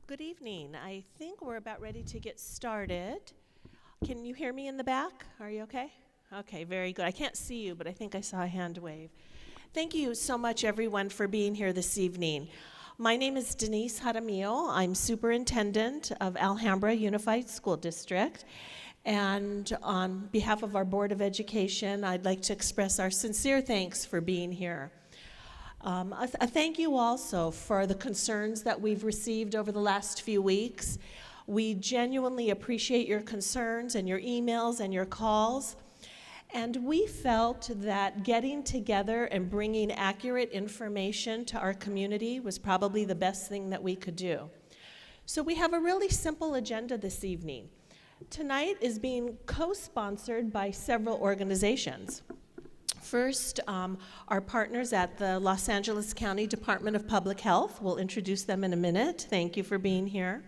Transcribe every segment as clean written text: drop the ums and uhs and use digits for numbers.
Good evening. I think we're about ready to get started. Can you hear me in the back? Are you okay? Okay, very good. I can't see you, but I think I saw a hand wave. Thank you so much, everyone, for being here this evening. My name is Denise Jaramillo. I'm superintendent of Alhambra Unified School District. And on behalf of our Board of Education, I'd like to express our sincere thanks for being here. A thank you also for the concerns that we've received over the last few weeks. We genuinely appreciate your concerns and your emails and your calls. And we felt that getting together and bringing accurate information to our community was probably the best thing that we could do. So we have a really simple agenda this evening. Tonight is being co-sponsored by several organizations. First, our partners at the Los Angeles County Department of Public Health. We'll introduce them in a minute. Thank you for being here.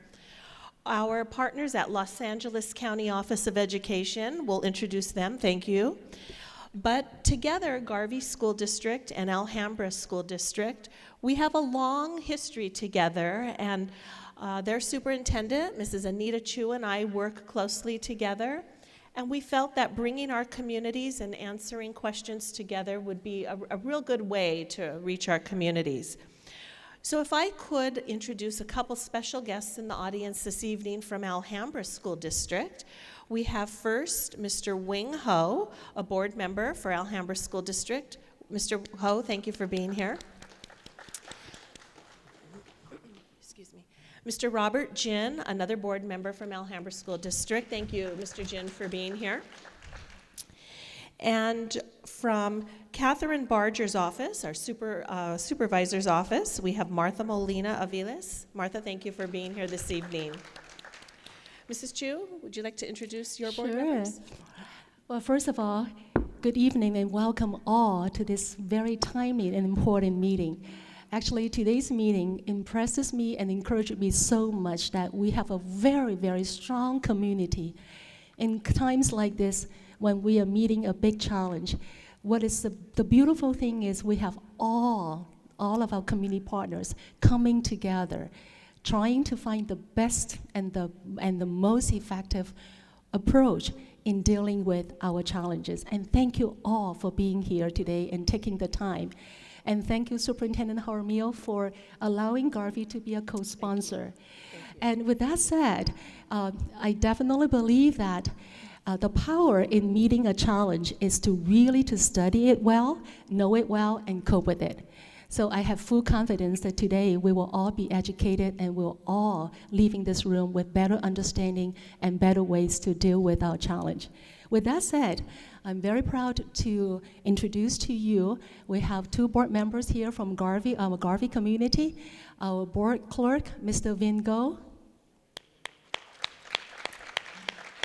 Our partners at Los Angeles County Office of Education, we'll introduce them. Thank you. But together, Garvey School District and Alhambra School District, we have a long history together, and their superintendent, Mrs. Anita Chu, and I work closely together. And we felt that bringing our communities and answering questions together would be a real good way to reach our communities. So if I could introduce a couple special guests in the audience this evening from Alhambra School District. We have first Mr. Wing Ho, a board member for Alhambra School District. Mr. Ho, thank you for being here. Mr. Robert Jin, another board member from Alhambra School District. Thank you, Mr. Jin, for being here. And from Catherine Barger's office, our supervisor's office, we have Martha Molina Aviles. Martha, thank you for being here this evening. Mrs. Chu, would you like to introduce your board members? Well, first of all, good evening and welcome all to this very timely and important meeting. Actually, today's meeting impresses me and encourages me so much that we have a very, very strong community. In times like this, when we are meeting a big challenge, what is the beautiful thing is we have all of our community partners coming together, trying to find the best and the most effective approach in dealing with our challenges. And thank you all for being here today and taking the time. And thank you, Superintendent Jaramillo, for allowing Garvey to be a co-sponsor. And with that said, I definitely believe that the power in meeting a challenge is to really to study it well, know it well, and cope with it. So I have full confidence that today we will all be educated and we'll all leaving this room with better understanding and better ways to deal with our challenge. With that said, I'm very proud to introduce to you, we have two board members here from Garvey, our Garvey community, our board clerk, Mr. Vin Go,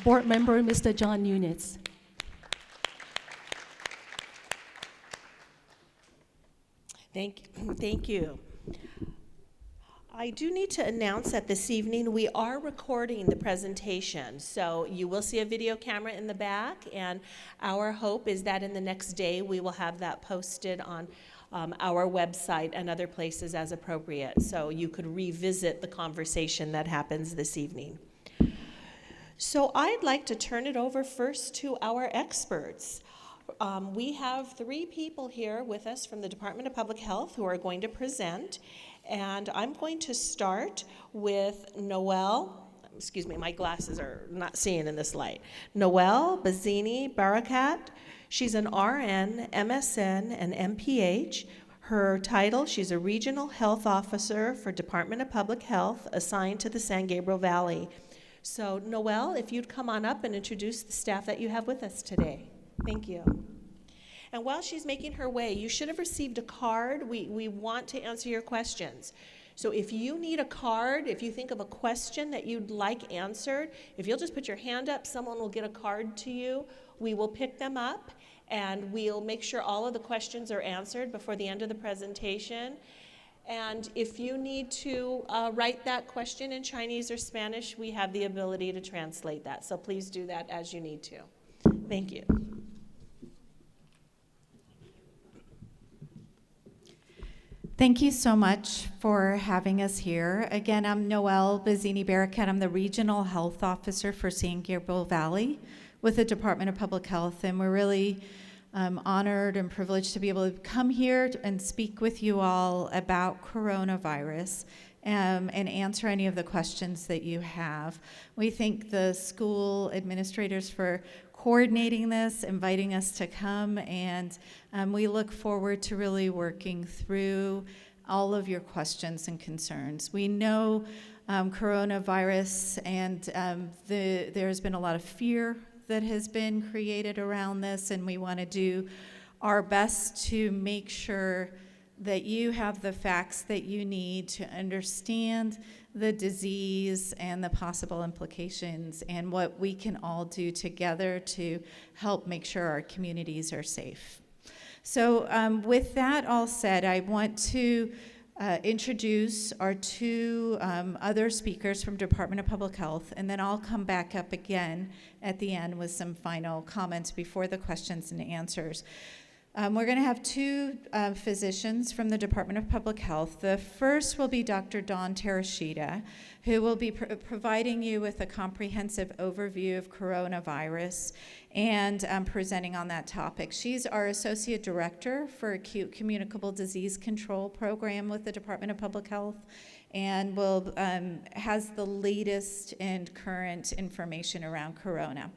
board member, Mr. John Nunes. Thank you. I do need to announce that this evening we are recording the presentation, so you will see a video camera in the back, and our hope is that in the next day we will have that posted on our website and other places as appropriate, so you could revisit the conversation that happens this evening. So I'd like to turn it over first to our experts. We have three people here with us from the Department of Public Health who are going to present. And I'm going to start with Noelle, excuse me, my glasses are not seeing in this light. Noelle Bazzini Barakat. She's an RN, MSN, and MPH. Her title, she's a Regional Health Officer for Department of Public Health assigned to the San Gabriel Valley. So Noelle, if you'd come on up and introduce the staff that you have with us today. Thank you. And while she's making her way, you should have received a card. We want to answer your questions. So if you need a card, if you think of a question that you'd like answered, if you'll just put your hand up, someone will get a card to you. We will pick them up, and we'll make sure all of the questions are answered before the end of the presentation. And if you need to write that question in Chinese or Spanish, we have the ability to translate that. So please do that as you need to. Thank you. Thank you so much for having us here. Again, I'm Noelle Bazzini-Barracat. I'm the Regional Health Officer for San Gabriel Valley with the Department of Public Health, and we're really honored and privileged to be able to come here and speak with you all about coronavirus and answer any of the questions that you have. We thank the school administrators for coordinating this, inviting us to come, and we look forward to really working through all of your questions and concerns. We know coronavirus, and there's been a lot of fear that has been created around this, and we want to do our best to make sure that you have the facts that you need to understand the disease and the possible implications and what we can all do together to help make sure our communities are safe. So with that all said, I want to introduce our two other speakers from Department of Public Health, and then I'll come back up again at the end with some final comments before the questions and answers. We're going to have two physicians from the Department of Public Health. The first will be Dr. Dawn Terashita, who will be providing you with a comprehensive overview of coronavirus and presenting on that topic. She's our Associate Director for Acute Communicable Disease Control Program with the Department of Public Health, and has the latest and current information around corona.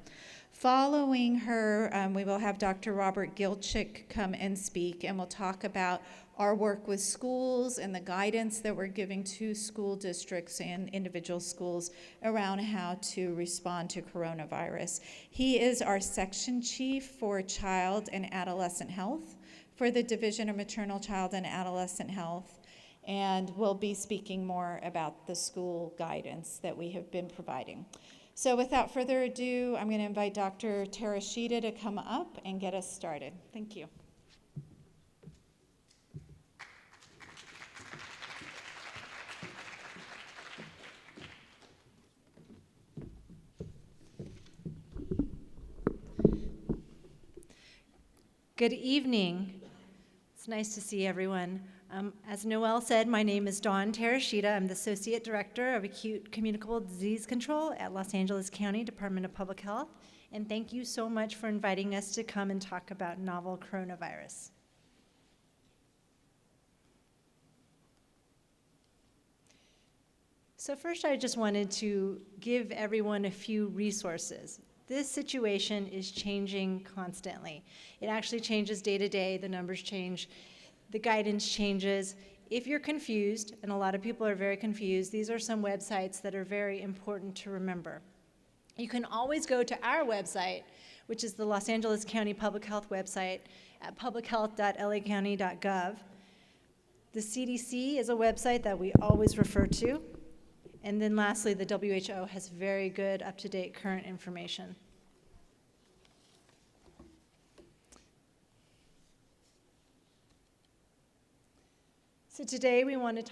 Following her, we will have Dr. Robert Gilchick come and speak, and we'll talk about our work with schools and the guidance that we're giving to school districts and individual schools around how to respond to coronavirus. He is our section chief for child and adolescent health for the Division of Maternal, Child, and Adolescent Health, and will be speaking more about the school guidance that we have been providing. So without further ado, I'm going to invite Dr. Terashita to come up and get us started. Thank you. Good evening. It's nice to see everyone. As Noelle said, my name is Dawn Terashita. I'm the Associate Director of Acute Communicable Disease Control at Los Angeles County Department of Public Health. And thank you so much for inviting us to come and talk about novel coronavirus. So first, I just wanted to give everyone a few resources. This situation is changing constantly. It actually changes day to day. The numbers change. The guidance changes. If you're confused, and a lot of people are very confused, these are some websites that are very important to remember. You can always go to our website, which is the Los Angeles County Public Health website at publichealth.lacounty.gov. The CDC is a website that we always refer to. And then lastly, the WHO has very good, up-to-date, current information. So today we want to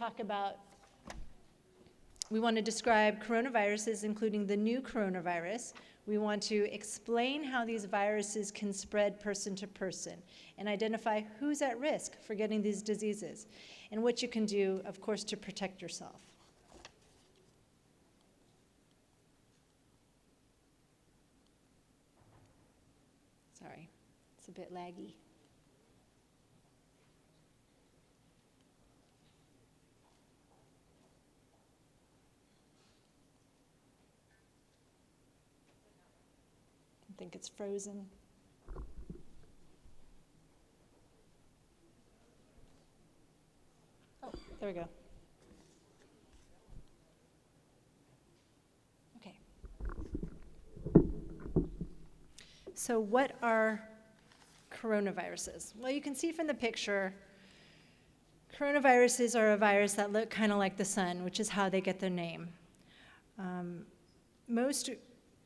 describe coronaviruses, including the new coronavirus. We want to explain how these viruses can spread person to person and identify who's at risk for getting these diseases and what you can do, of course, to protect yourself. Sorry, it's a bit laggy. I think it's frozen. Oh, there we go. Okay. So what are coronaviruses? Well, you can see from the picture, coronaviruses are a virus that look kind of like the sun, which is how they get their name. Most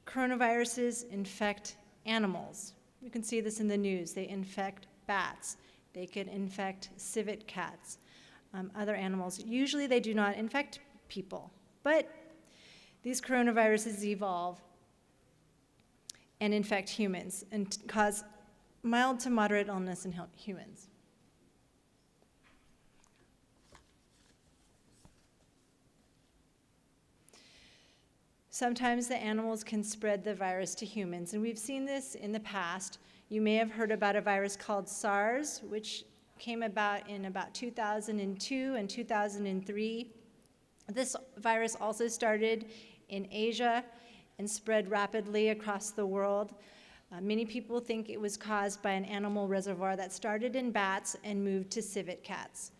coronaviruses infect animals. You can see this in the news. They infect bats. They can infect civet cats, other animals. Usually they do not infect people, but these coronaviruses evolve and infect humans and cause mild to moderate illness in humans. Sometimes the animals can spread the virus to humans, and we've seen this in the past. You may have heard about a virus called SARS, which came about in about 2002 and 2003. This virus also started in Asia and spread rapidly across the world. Many people think it was caused by an animal reservoir that started in bats and moved to civet cats.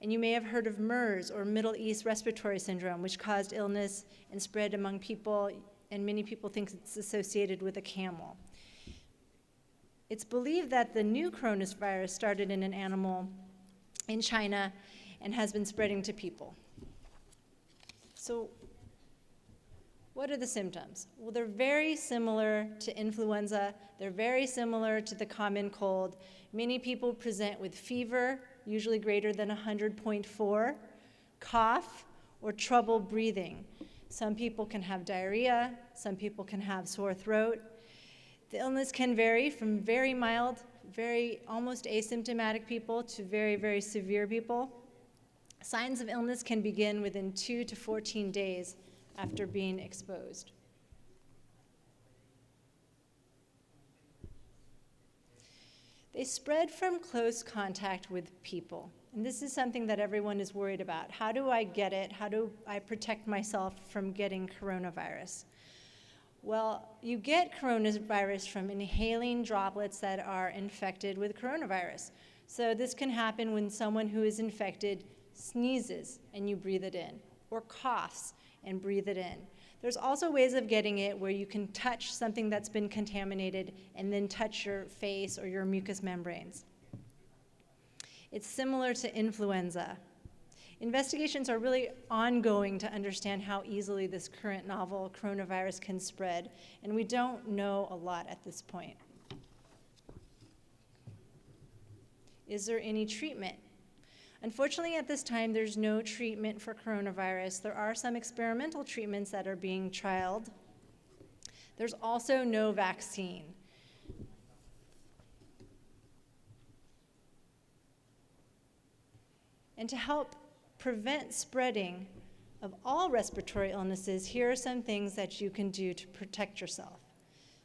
And you may have heard of MERS, or Middle East Respiratory Syndrome, which caused illness and spread among people, and many people think it's associated with a camel. It's believed that the new coronavirus started in an animal in China and has been spreading to people. So, what are the symptoms? Well, they're very similar to influenza. They're very similar to the common cold. Many people present with fever, usually greater than 100.4, cough, or trouble breathing. Some people can have diarrhea. Some people can have sore throat. The illness can vary from very mild, very almost asymptomatic people to very, very severe people. Signs of illness can begin within 2 to 14 days after being exposed. They spread from close contact with people. And this is something that everyone is worried about. How do I get it? How do I protect myself from getting coronavirus? Well, you get coronavirus from inhaling droplets that are infected with coronavirus. So this can happen when someone who is infected sneezes and you breathe it in, or coughs and breathe it in. There's also ways of getting it where you can touch something that's been contaminated and then touch your face or your mucous membranes. It's similar to influenza. Investigations are really ongoing to understand how easily this current novel coronavirus can spread, and we don't know a lot at this point. Is there any treatment? Unfortunately, at this time, there's no treatment for coronavirus. There are some experimental treatments that are being trialed. There's also no vaccine. And to help prevent spreading of all respiratory illnesses, here are some things that you can do to protect yourself.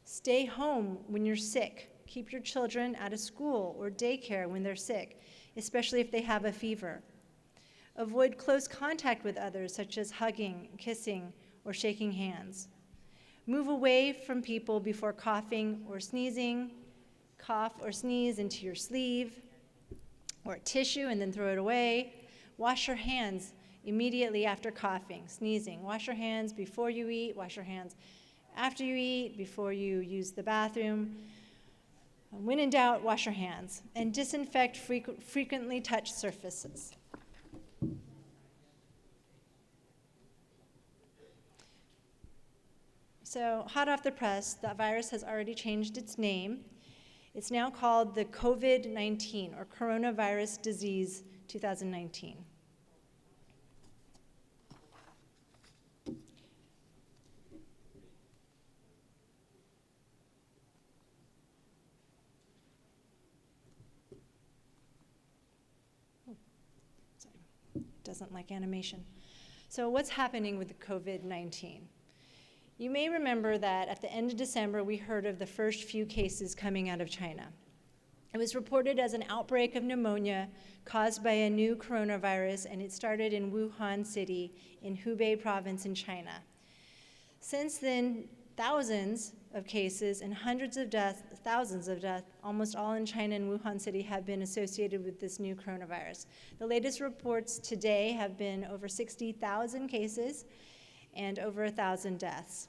Stay home when you're sick. Keep your children out of school or daycare when they're sick, especially if they have a fever. Avoid close contact with others, such as hugging, kissing, or shaking hands. Move away from people before coughing or sneezing. Cough or sneeze into your sleeve or a tissue and then throw it away. Wash your hands immediately after coughing, sneezing. Wash your hands before you eat. Wash your hands after you eat, before you use the bathroom. When in doubt, wash your hands. And disinfect frequently touched surfaces. So, hot off the press, the virus has already changed its name. It's now called the COVID-19, or Coronavirus Disease 2019. Doesn't like animation. So what's happening with the COVID-19? You may remember that at the end of December, we heard of the first few cases coming out of China. It was reported as an outbreak of pneumonia caused by a new coronavirus, and it started in Wuhan City in Hubei province in China. Since then, thousands of cases and hundreds of deaths, thousands of deaths, almost all in China and Wuhan City, have been associated with this new coronavirus. The latest reports today have been over 60,000 cases and over 1,000 deaths.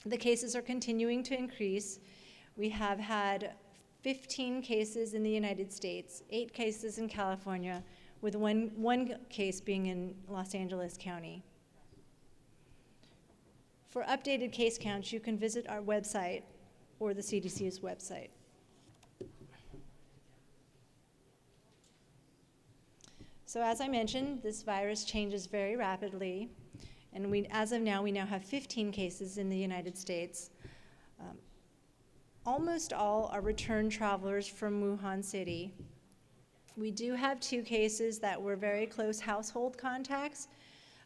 The cases are continuing to increase. We have had 15 cases in the United States, 8 cases in California, with one case being in Los Angeles County. For updated case counts, you can visit our website or the CDC's website. So as I mentioned, this virus changes very rapidly, and as of now, we now have 15 cases in the United States. Almost all are return travelers from Wuhan City. We do have 2 cases that were very close household contacts.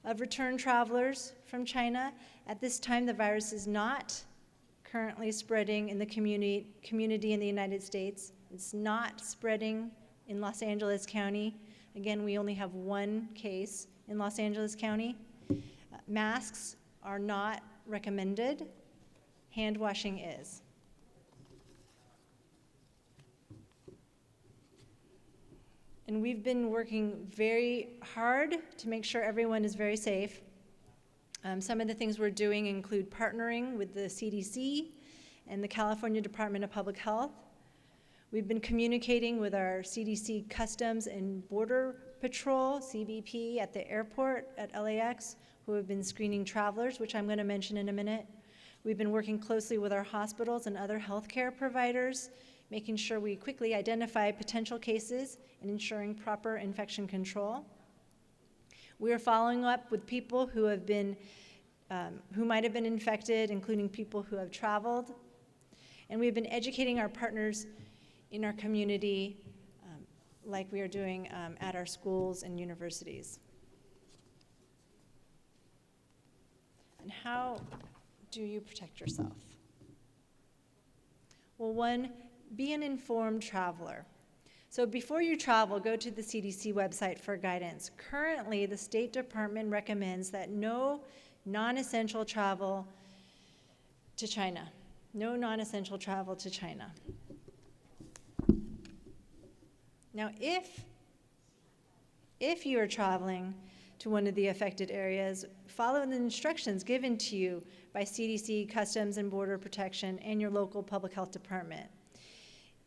of return travelers from China. At this time, the virus is not currently spreading in the community in the United States. It's not spreading in Los Angeles County. Again, we only have one case in Los Angeles County. Masks are not recommended. Hand washing is. And we've been working very hard to make sure everyone is very safe. Some of the things we're doing include partnering with the CDC and the California Department of Public Health. We've been communicating with our CDC Customs and Border Patrol, CBP, at the airport at LAX, who have been screening travelers, which I'm going to mention in a minute. We've been working closely with our hospitals and other healthcare providers, making sure we quickly identify potential cases and ensuring proper infection control. We are following up with people who have been, who might have been infected, including people who have traveled. And we've been educating our partners in our community, like we are doing at our schools and universities. And how do you protect yourself? Well, one, be an informed traveler. So before you travel, go to the CDC website for guidance. Currently, the State Department recommends that no non-essential travel to China. No non-essential travel to China. Now, if you are traveling to one of the affected areas, follow the instructions given to you by CDC, Customs and Border Protection, and your local public health department.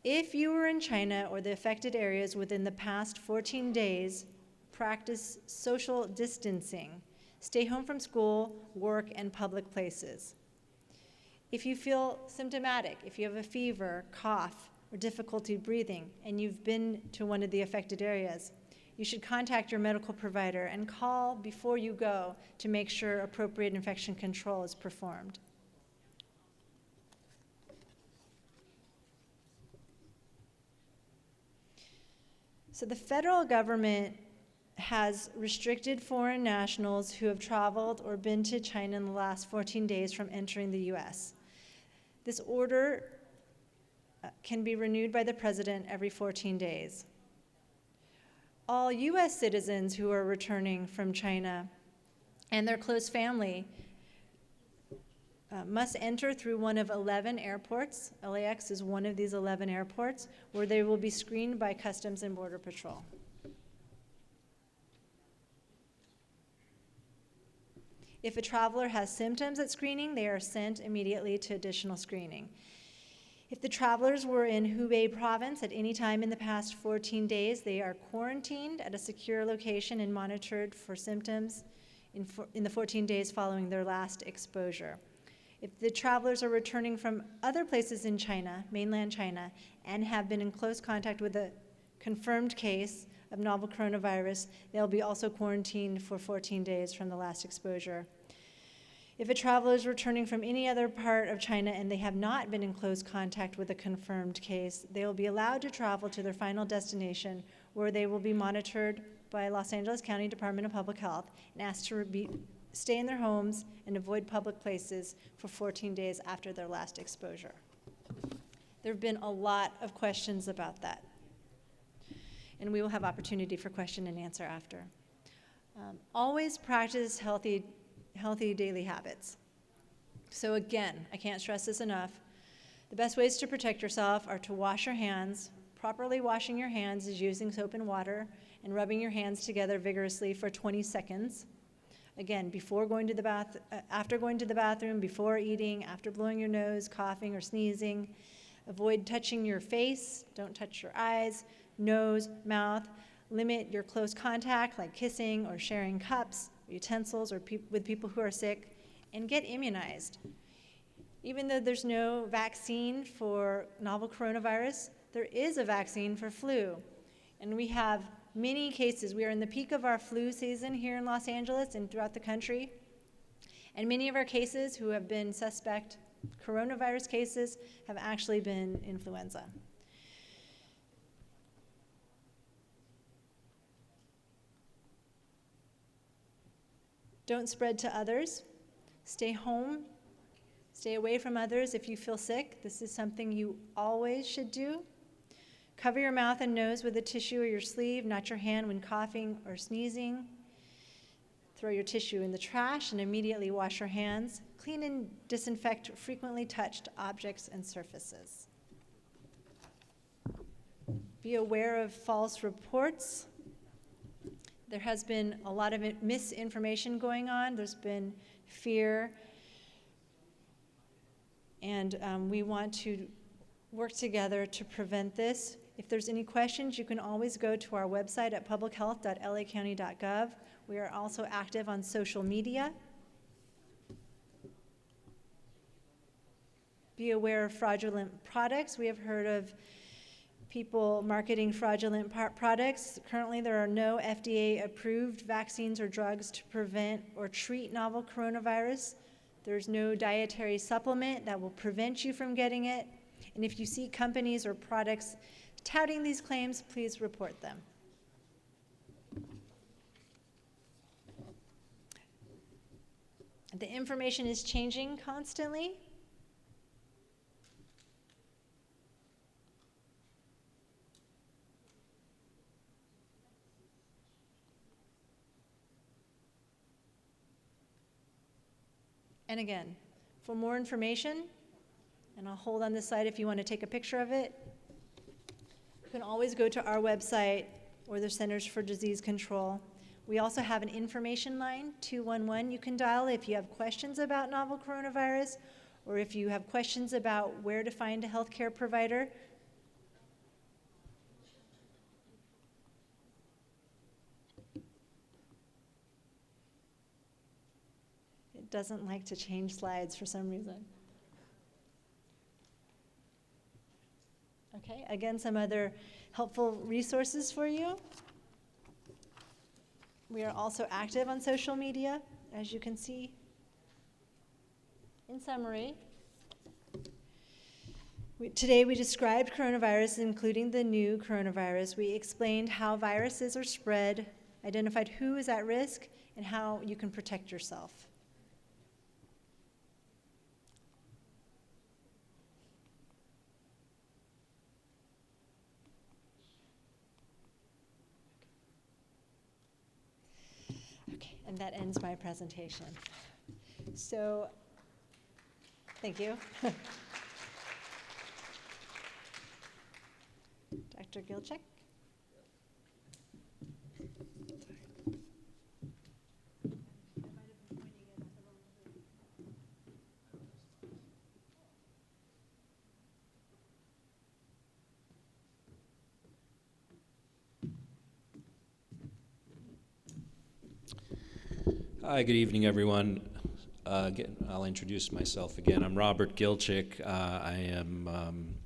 If you were in China or the affected areas within the past 14 days, practice social distancing. Stay home from school, work, and public places. If you feel symptomatic, if you have a fever, cough, or difficulty breathing, and you've been to one of the affected areas, you should contact your medical provider and call before you go to make sure appropriate infection control is performed. So the federal government has restricted foreign nationals who have traveled or been to China in the last 14 days from entering the US. This order can be renewed by the president every 14 days. All US citizens who are returning from China and their close family must enter through one of 11 airports. LAX is one of these 11 airports where they will be screened by Customs and Border Patrol. If a traveler has symptoms at screening, they are sent immediately to additional screening. If the travelers were in Hubei province at any time in the past 14 days, they are quarantined at a secure location and monitored for symptoms in the 14 days following their last exposure. If the travelers are returning from other places in China, mainland China, and have been in close contact with a confirmed case of novel coronavirus, they'll be also quarantined for 14 days from the last exposure. If a traveler is returning from any other part of China and they have not been in close contact with a confirmed case, they will be allowed to travel to their final destination, where they will be monitored by Los Angeles County Department of Public Health and asked to stay in their homes and avoid public places for 14 days after their last exposure. There have been a lot of questions about that, and we will have opportunity for question and answer after. Always practice healthy daily habits. So again, I can't stress this enough. The best ways to protect yourself are to wash your hands. Properly washing your hands is using soap and water and rubbing your hands together vigorously for 20 seconds. Again, after going to the bathroom, before eating, after blowing your nose, coughing, or sneezing. Avoid touching your face. Don't touch your eyes, nose, mouth. Limit your close contact, like kissing or sharing cups, utensils, or with people who are sick, and get immunized. Even though there's no vaccine for novel coronavirus, there is a vaccine for flu. And we have many cases. We are in the peak of our flu season here in Los Angeles and throughout the country. And many of our cases who have been suspect coronavirus cases have actually been influenza. Don't spread to others. Stay home. Stay away from others if you feel sick. This is something you always should do. Cover your mouth and nose with a tissue or your sleeve, not your hand when coughing or sneezing. Throw your tissue in the trash and immediately wash your hands. Clean and disinfect frequently touched objects and surfaces. Be aware of false reports. There has been a lot of misinformation going on. There's been fear. And we want to work together to prevent this. If there's any questions, you can always go to our website at publichealth.lacounty.gov. We are also active on social media. Be aware of fraudulent products. We have heard of people marketing fraudulent products. Currently, there are no FDA-approved vaccines or drugs to prevent or treat novel coronavirus. There's no dietary supplement that will prevent you from getting it. And if you see companies or products touting these claims, please report them. The information is changing constantly. And again, for more information, and I'll hold on this slide if you want to take a picture of it, you can always go to our website or the Centers for Disease Control. We also have an information line, 211, you can dial if you have questions about novel coronavirus or if you have questions about where to find a healthcare provider. It doesn't like to change slides for some reason. Okay, again, some other helpful resources for you. We are also active on social media, as you can see. In summary, today we described coronavirus, including the new coronavirus. We explained how viruses are spread, identified who is at risk, and how you can protect yourself. And that ends my presentation. So, thank you. Dr. Gilchick? Hi, good evening, everyone. Again, I'll introduce myself again. I'm Robert Gilchick. I am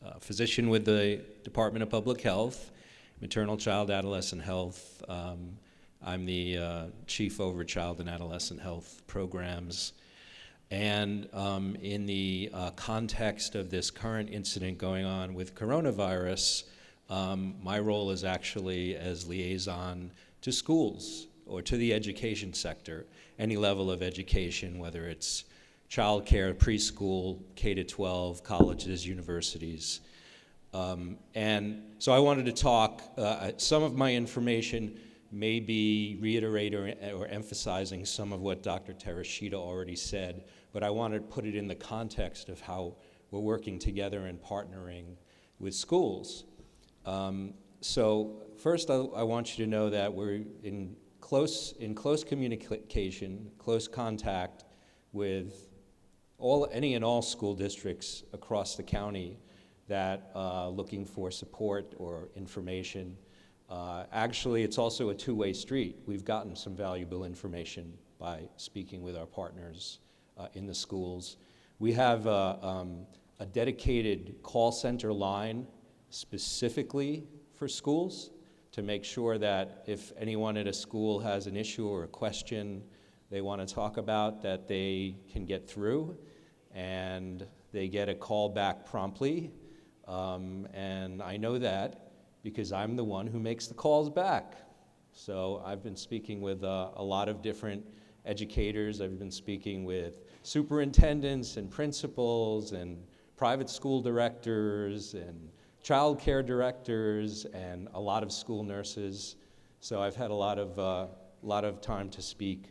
a physician with the Department of Public Health, Maternal, Child, Adolescent Health. I'm the chief over child and adolescent health programs. And in the context of this current incident going on with coronavirus, my role is actually as liaison to schools or to the education sector, any level of education, whether it's childcare, preschool, K-12, colleges, universities. And so I wanted to talk, some of my information may be reiterating or emphasizing some of what Dr. Terashita already said, but I wanted to put it in the context of how we're working together and partnering with schools. So first I want you to know that we're in close communication, close contact with any and all school districts across the county that looking for support or information. Actually, it's also a two-way street. We've gotten some valuable information by speaking with our partners in the schools. We have a dedicated call center line specifically for schools to make sure that if anyone at a school has an issue or a question they want to talk about, that they can get through and they get a call back promptly. And I know that because I'm the one who makes the calls back. So I've been speaking with a lot of different educators. I've been speaking with superintendents and principals and private school directors and child care directors and a lot of school nurses. So I've had a lot of time to speak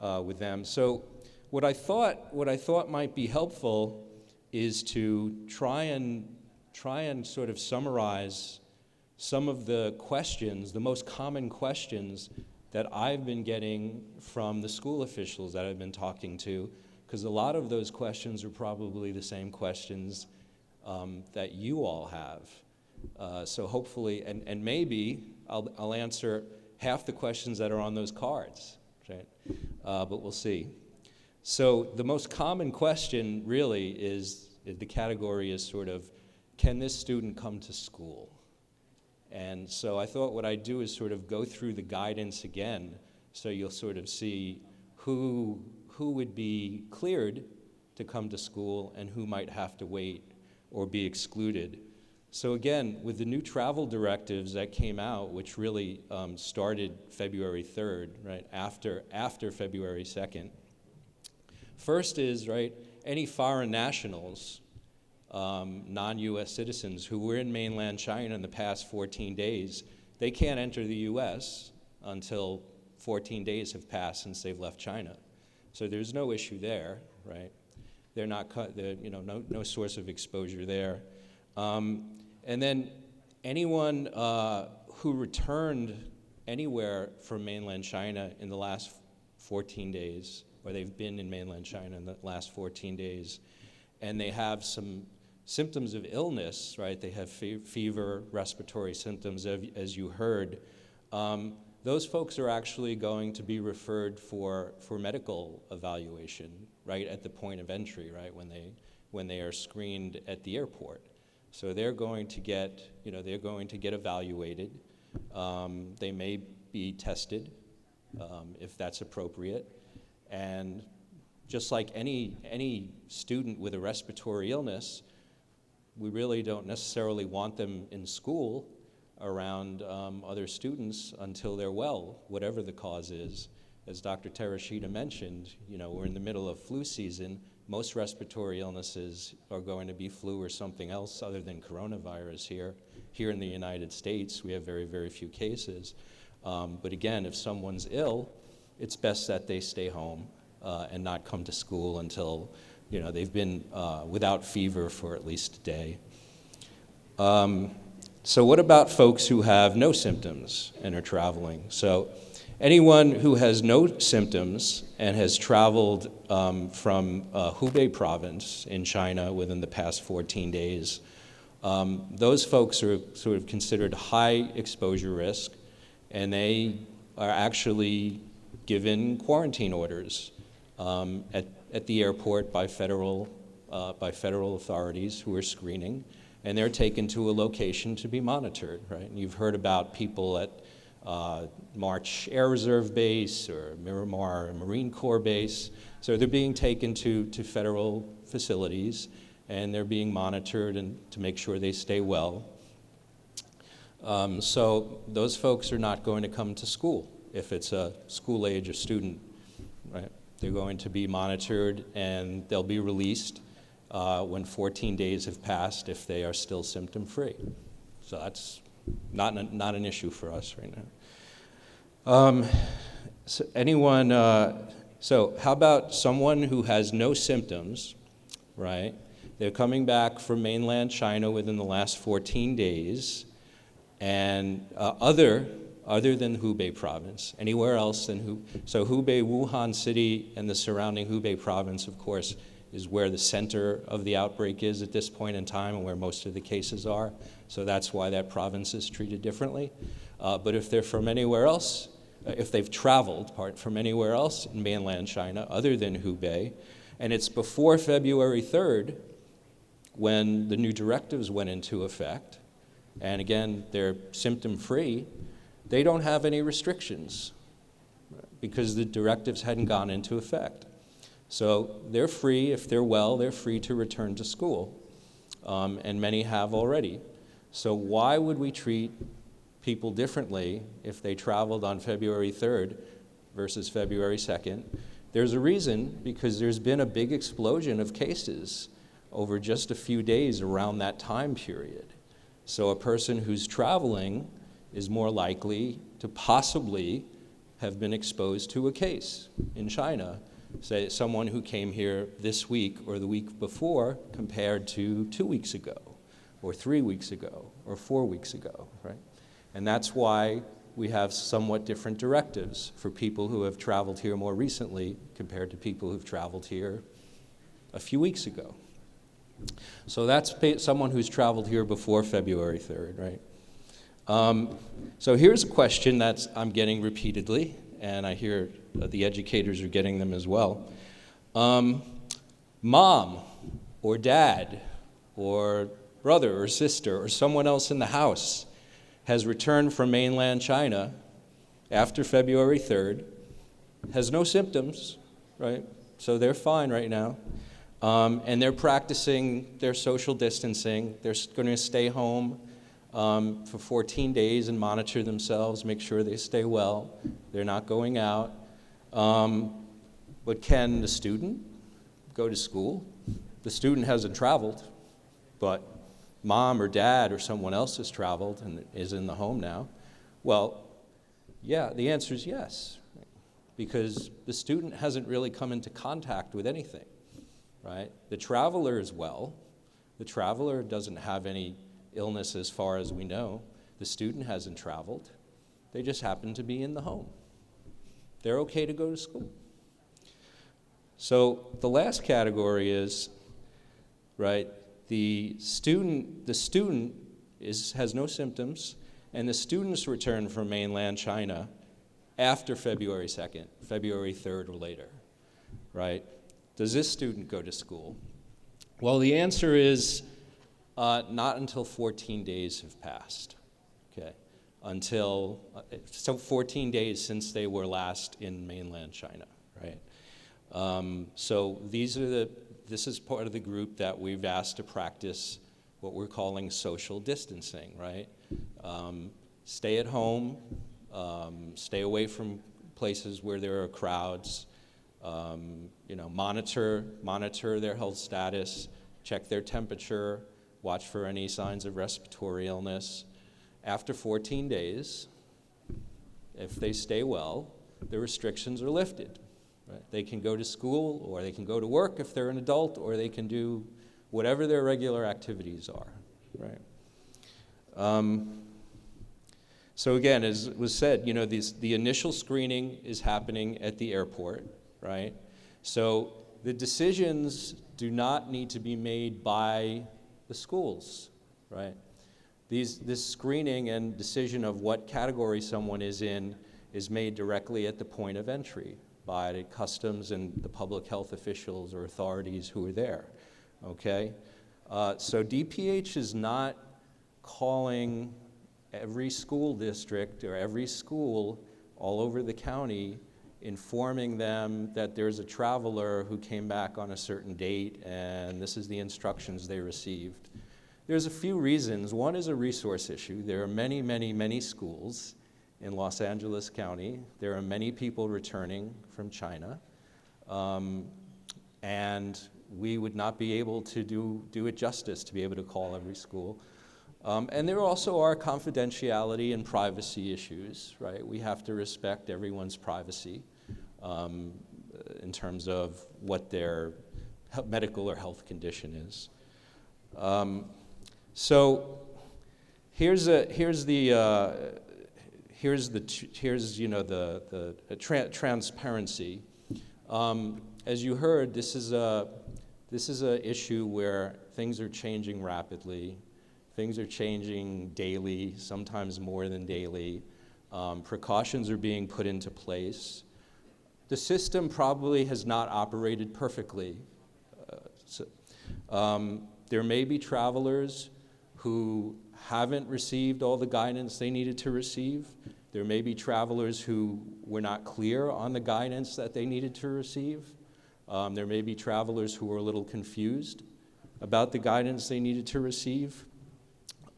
with them. So what I thought might be helpful is to try and sort of summarize some of the questions, the most common questions that I've been getting from the school officials that I've been talking to, because a lot of those questions are probably the same questions that you all have. So hopefully, and maybe I'll answer half the questions that are on those cards, right? But we'll see. So the most common question really is, the category is sort of, can this student come to school? And so I thought what I'd do is sort of go through the guidance again, so you'll sort of see who would be cleared to come to school and who might have to wait or be excluded. So again, with the new travel directives that came out, which really started February 3rd, right, after February 2nd, first is, right, any foreign nationals, non-US citizens who were in mainland China in the past 14 days, they can't enter the US until 14 days have passed since they've left China. So there's no issue there, right? They're not, no source of exposure there. And then anyone who returned anywhere from mainland China in the last 14 days, or they've been in mainland China in the last 14 days, and they have some symptoms of illness, right? They have fever, respiratory symptoms, as you heard. Those folks are actually going to be referred for medical evaluation, right, at the point of entry, right, when they are screened at the airport. So they're going to get, they're going to get evaluated. They may be tested if that's appropriate. And just like any student with a respiratory illness, we really don't necessarily want them in school around other students until they're well, whatever the cause is. As Dr. Terashita mentioned, we're in the middle of flu season. Most respiratory illnesses are going to be flu or something else other than coronavirus here. Here in the United States, we have very, very few cases. But again, if someone's ill, it's best that they stay home and not come to school until they've been without fever for at least a day. So what about folks who have no symptoms and are traveling? So anyone who has no symptoms and has traveled from Hubei province in China within the past 14 days, those folks are sort of considered high exposure risk, and they are actually given quarantine orders at the airport by federal authorities who are screening, and they're taken to a location to be monitored, right? And you've heard about people at March Air Reserve Base or Miramar Marine Corps Base. So they're being taken to federal facilities, and they're being monitored and to make sure they stay well. So those folks are not going to come to school if it's a school age or student, right? They're going to be monitored, and they'll be released when 14 days have passed if they are still symptom-free. So that's not an issue for us right now. So how about someone who has no symptoms, right? They're coming back from mainland China within the last 14 days, and other than Hubei province, anywhere else than so Hubei, Wuhan city, and the surrounding Hubei province, of course, is where the center of the outbreak is at this point in time and where most of the cases are. So that's why that province is treated differently. But if they're from anywhere else, if they've traveled from anywhere else in mainland China other than Hubei, and it's before February 3rd when the new directives went into effect, and again, they're symptom-free, they don't have any restrictions because the directives hadn't gone into effect. So they're free, if they're well, they're free to return to school, and many have already. So why would we treat people differently if they traveled on February 3rd versus February 2nd? There's a reason, because there's been a big explosion of cases over just a few days around that time period. So a person who's traveling is more likely to possibly have been exposed to a case in China, say someone who came here this week or the week before compared to 2 weeks ago, or 3 weeks ago, or 4 weeks ago, right? And that's why we have somewhat different directives for people who have traveled here more recently compared to people who've traveled here a few weeks ago. So that's someone who's traveled here before February 3rd, right? So here's a question that I'm getting repeatedly, and I hear the educators are getting them as well. Mom or dad or brother or sister or someone else in the house has returned from mainland China after February 3rd, has no symptoms, right? So they're fine right now. And they're practicing their social distancing. They're going to stay home for 14 days and monitor themselves, make sure they stay well. They're not going out. But can the student go to school? The student hasn't traveled, but mom or dad or someone else has traveled and is in the home now. Well, yeah, the answer is yes, because the student hasn't really come into contact with anything, right? The traveler is well. The traveler doesn't have any illness as far as we know. The student hasn't traveled. They just happen to be in the home. They're okay to go to school. So the last category is, right, the student has no symptoms, and the students return from mainland China after February 2nd, February 3rd or later, right? Does this student go to school? Well, the answer is not until 14 days have passed, okay? So 14 days since they were last in mainland China, right? So this is part of the group that we've asked to practice what we're calling social distancing, right? Stay at home, stay away from places where there are crowds, monitor their health status, check their temperature, watch for any signs of respiratory illness. After 14 days, if they stay well, the restrictions are lifted. Right? They can go to school, or they can go to work if they're an adult, or they can do whatever their regular activities are. Right? So again, as was said, the initial screening is happening at the airport, right? So the decisions do not need to be made by the schools, right? This screening and decision of what category someone is in is made directly at the point of entry by the customs and the public health officials or authorities who are there, okay? So DPH is not calling every school district or every school all over the county, informing them that there's a traveler who came back on a certain date and this is the instructions they received. There's a few reasons. One is a resource issue. There are many, many, many schools in Los Angeles County. There are many people returning from China. And we would not be able to do it justice to be able to call every school. And there also are confidentiality and privacy issues, right? We have to respect everyone's privacy in terms of what their medical or health condition is. So here's the transparency. As you heard, this is a issue where things are changing rapidly. Things are changing daily, sometimes more than daily. Precautions are being put into place. The system probably has not operated perfectly. There may be travelers who haven't received all the guidance they needed to receive. There may be travelers who were not clear on the guidance that they needed to receive. There may be travelers who were a little confused about the guidance they needed to receive.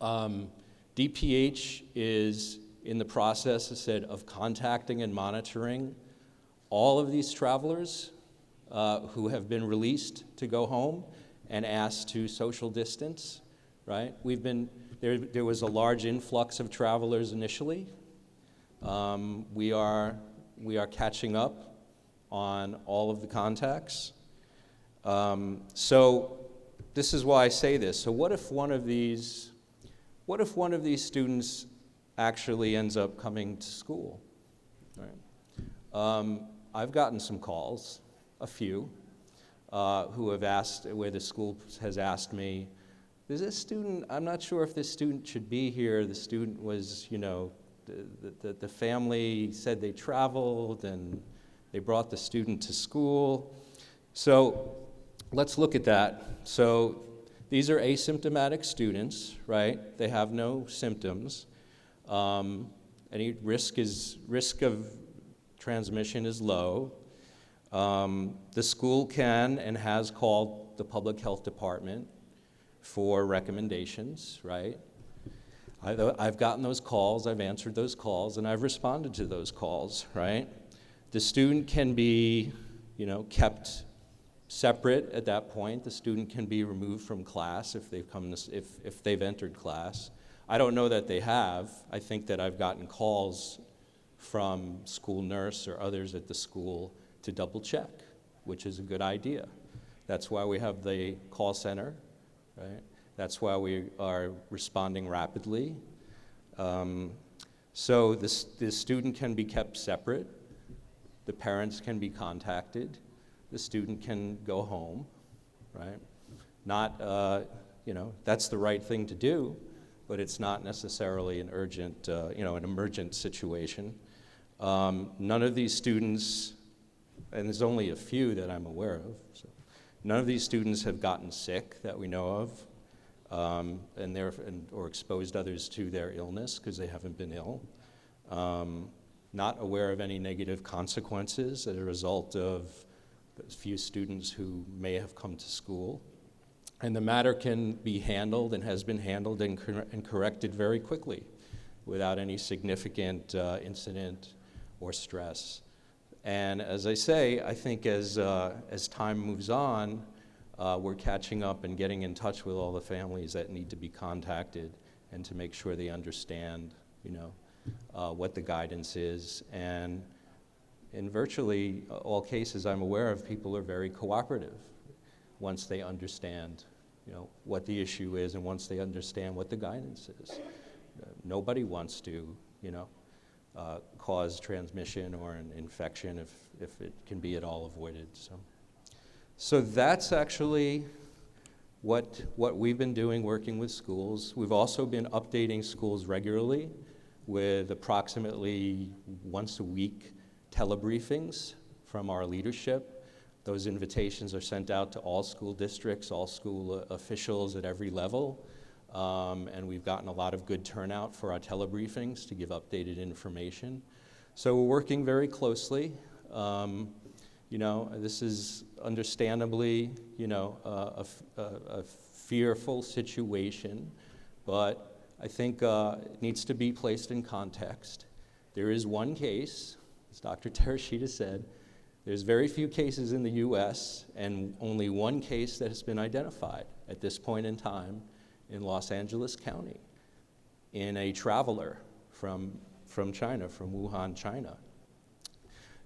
DPH is in the process, as I said, of contacting and monitoring all of these travelers who have been released to go home and asked to social distance, right? There was a large influx of travelers initially. We are catching up on all of the contacts. So this is why I say this. So what if one of these students actually ends up coming to school? Right? I've gotten some calls, a few, who have asked, where the school has asked me, is this student, I'm not sure if this student should be here. The student was, the family said they traveled and they brought the student to school. So let's look at that. So these are asymptomatic students, right? They have no symptoms. Any risk of transmission is low. The school can and has called the public health department for recommendations, right? I've gotten those calls, I've answered those calls, and I've responded to those calls, right? The student can be, kept separate at that point. The student can be removed from class if they've entered class. I don't know that they have. I think that I've gotten calls from school nurse or others at the school to double check, which is a good idea. That's why we have the call center, right? That's why we are responding rapidly. So the student can be kept separate. The parents can be contacted. The student can go home, right? Not, that's the right thing to do, but it's not necessarily an urgent, an emergent situation. None of these students, and there's only a few that I'm aware of, so none of these students have gotten sick that we know of, or exposed others to their illness because they haven't been ill. Not aware of any negative consequences as a result of the few students who may have come to school. And the matter can be handled and has been handled and corrected very quickly without any significant incident or stress. And as I say, I think as time moves on, we're catching up and getting in touch with all the families that need to be contacted and to make sure they understand, what the guidance is. And in virtually all cases I'm aware of, people are very cooperative once they understand, what the issue is and once they understand what the guidance is. Nobody wants to, cause transmission or an infection if it can be at all avoided. So that's actually what we've been doing working with schools. We've also been updating schools regularly with approximately once a week telebriefings from our leadership. Those invitations are sent out to all school districts, all school officials at every level. And we've gotten a lot of good turnout for our telebriefings to give updated information. So we're working very closely. This is understandably, a fearful situation, but I think it needs to be placed in context. There is one case, as Dr. Terashita said, there's very few cases in the US and only one case that has been identified at this point in time in Los Angeles County in a traveler from China, from Wuhan, China.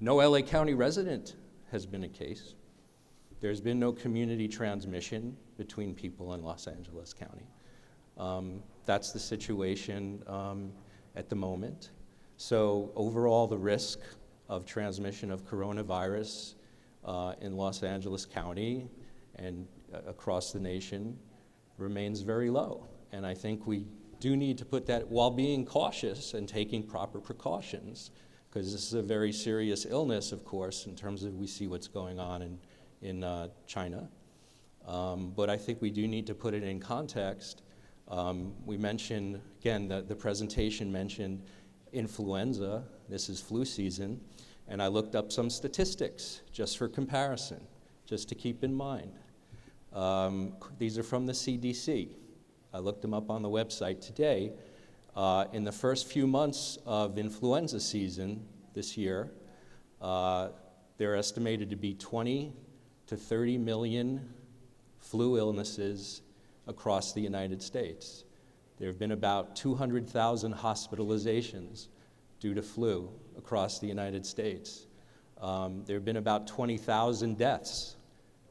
No LA County resident has been a case. There's been no community transmission between people in Los Angeles County. That's the situation at the moment. So overall, the risk of transmission of coronavirus in Los Angeles County and across the nation remains very low. And I think we do need to put that, while being cautious and taking proper precautions, because this is a very serious illness, of course, in terms of we see what's going on in China. But I think we do need to put it in context. We mentioned, again, the presentation mentioned influenza. This is flu season. And I looked up some statistics just for comparison, just to keep in mind. These are from the CDC. I looked them up on the website today. In the first few months of influenza season this year, there are estimated to be 20 to 30 million flu illnesses across the United States. There have been about 200,000 hospitalizations due to flu across the United States. There have been about 20,000 deaths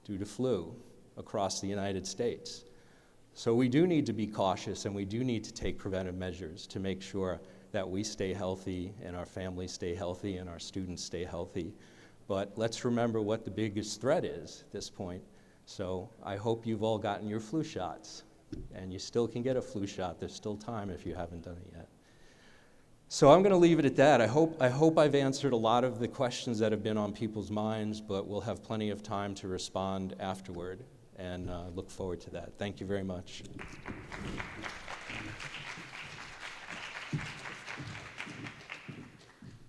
due to flu across the United States. So we do need to be cautious, and we do need to take preventive measures to make sure that we stay healthy and our families stay healthy and our students stay healthy. But let's remember what the biggest threat is at this point. So I hope you've all gotten your flu shots, and you still can get a flu shot. There's still time if you haven't done it yet. So I'm going to leave it at that. I hope I've answered a lot of the questions that have been on people's minds, but we'll have plenty of time to respond afterward, and look forward to that. Thank you very much.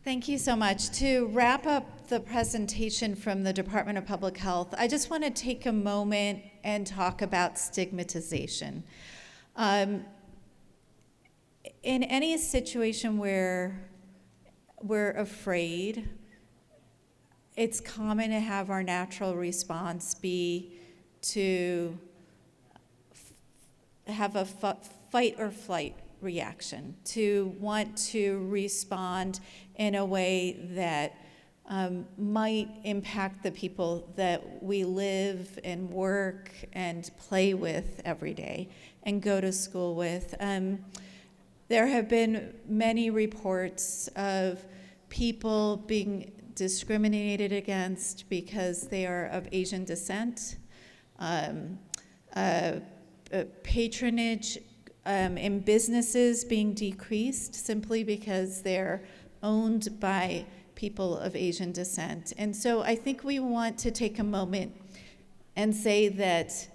Thank you so much. To wrap up the presentation from the Department of Public Health, I just want to take a moment and talk about stigmatization. In any situation where we're afraid, it's common to have our natural response be to have a fight or flight reaction, to want to respond in a way that might impact the people that we live and work and play with every day and go to school with. There have been many reports of people being discriminated against because they are of Asian descent, patronage in businesses being decreased simply because they're owned by people of Asian descent. And so I think we want to take a moment and say that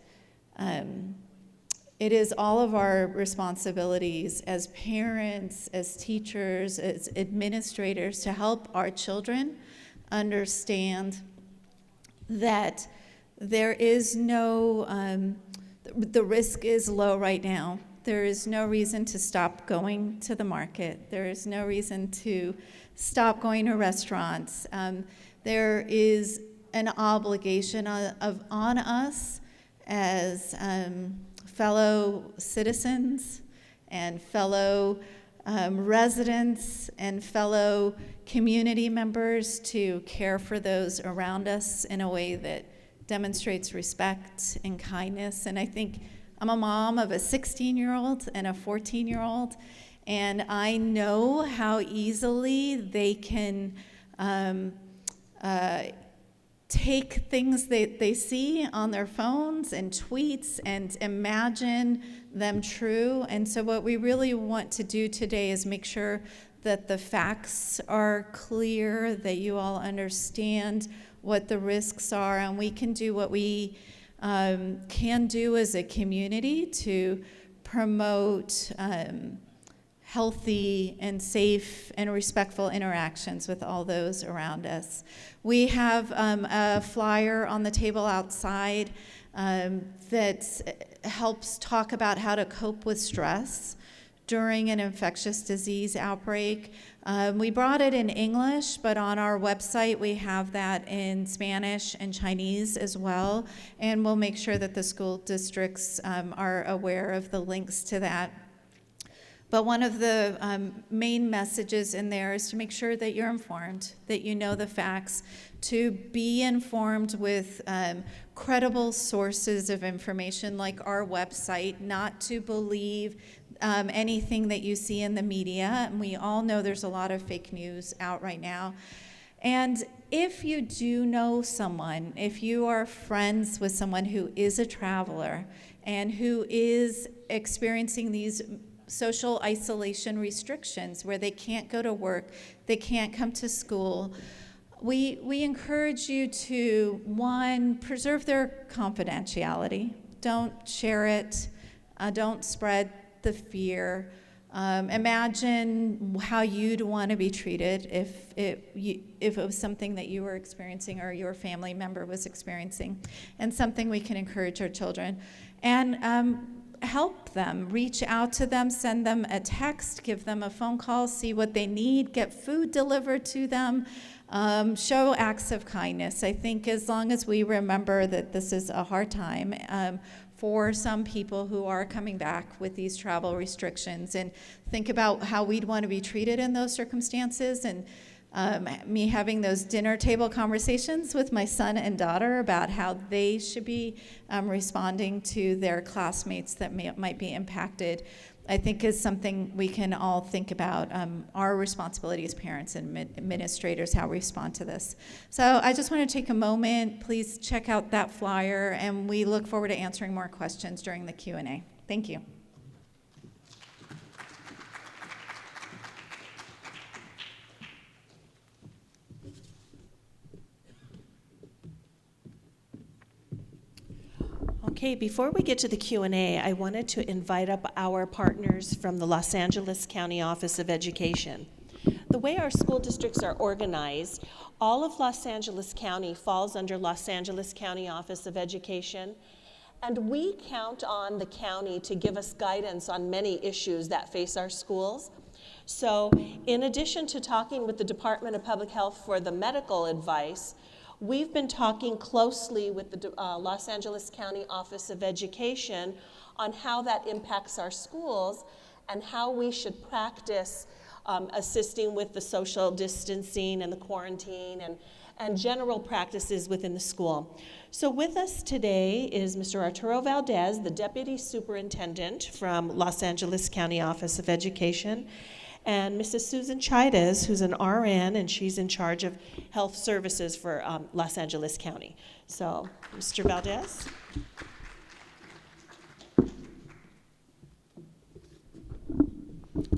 it is all of our responsibilities as parents, as teachers, as administrators to help our children understand that there is no, the risk is low right now. There is no reason to stop going to the market. There is no reason to stop going to restaurants. There is an obligation on us as fellow citizens and fellow residents and fellow community members to care for those around us in a way that demonstrates respect and kindness. And I think I'm a mom of a 16-year-old and a 14-year-old, and I know how easily they can take things they see on their phones and tweets and imagine them true. And so what we really want to do today is make sure that the facts are clear, that you all understand what the risks are, and we can do what we can do as a community to promote healthy and safe and respectful interactions with all those around us. We have a flyer on the table outside that helps talk about how to cope with stress during an infectious disease outbreak. We brought it in English, but on our website we have that in Spanish and Chinese as well, and we'll make sure that the school districts are aware of the links to that. But one of the main messages in there is to make sure that you're informed, that you know the facts, to be informed with credible sources of information like our website, not to believe anything that you see in the media. And we all know there's a lot of fake news out right now. And if you do know someone, if you are friends with someone who is a traveler and who is experiencing these social isolation restrictions where they can't go to work, they can't come to school, we encourage you to, one, preserve their confidentiality. Don't share it. Don't spread the fear. Imagine how you'd want to be treated if it was something that you were experiencing or your family member was experiencing, and something we can encourage our children. And help them, reach out to them, send them a text, give them a phone call, see what they need, get food delivered to them. show acts of kindness. I think as long as we remember that this is a hard time for some people who are coming back with these travel restrictions, and think about how we'd want to be treated in those circumstances, and me having those dinner table conversations with my son and daughter about how they should be responding to their classmates that might be impacted, I think is something we can all think about, our responsibility as parents and administrators, how we respond to this. So I just want to take a moment. Please check out that flyer, and we look forward to answering more questions during the Q&A. Thank you. Okay, before we get to the Q&A, I wanted to invite up our partners from the Los Angeles County Office of Education. The way our school districts are organized, all of Los Angeles County falls under Los Angeles County Office of Education, and we count on the county to give us guidance on many issues that face our schools. So in addition to talking with the Department of Public Health for the medical advice, we've been talking closely with the Los Angeles County Office of Education on how that impacts our schools and how we should practice assisting with the social distancing and the quarantine and general practices within the school. So with us today is Mr. Arturo Valdez, the Deputy Superintendent from Los Angeles County Office of Education, and Mrs. Susan Chides, who's an RN, and she's in charge of health services for Los Angeles County. So, Mr. Valdez.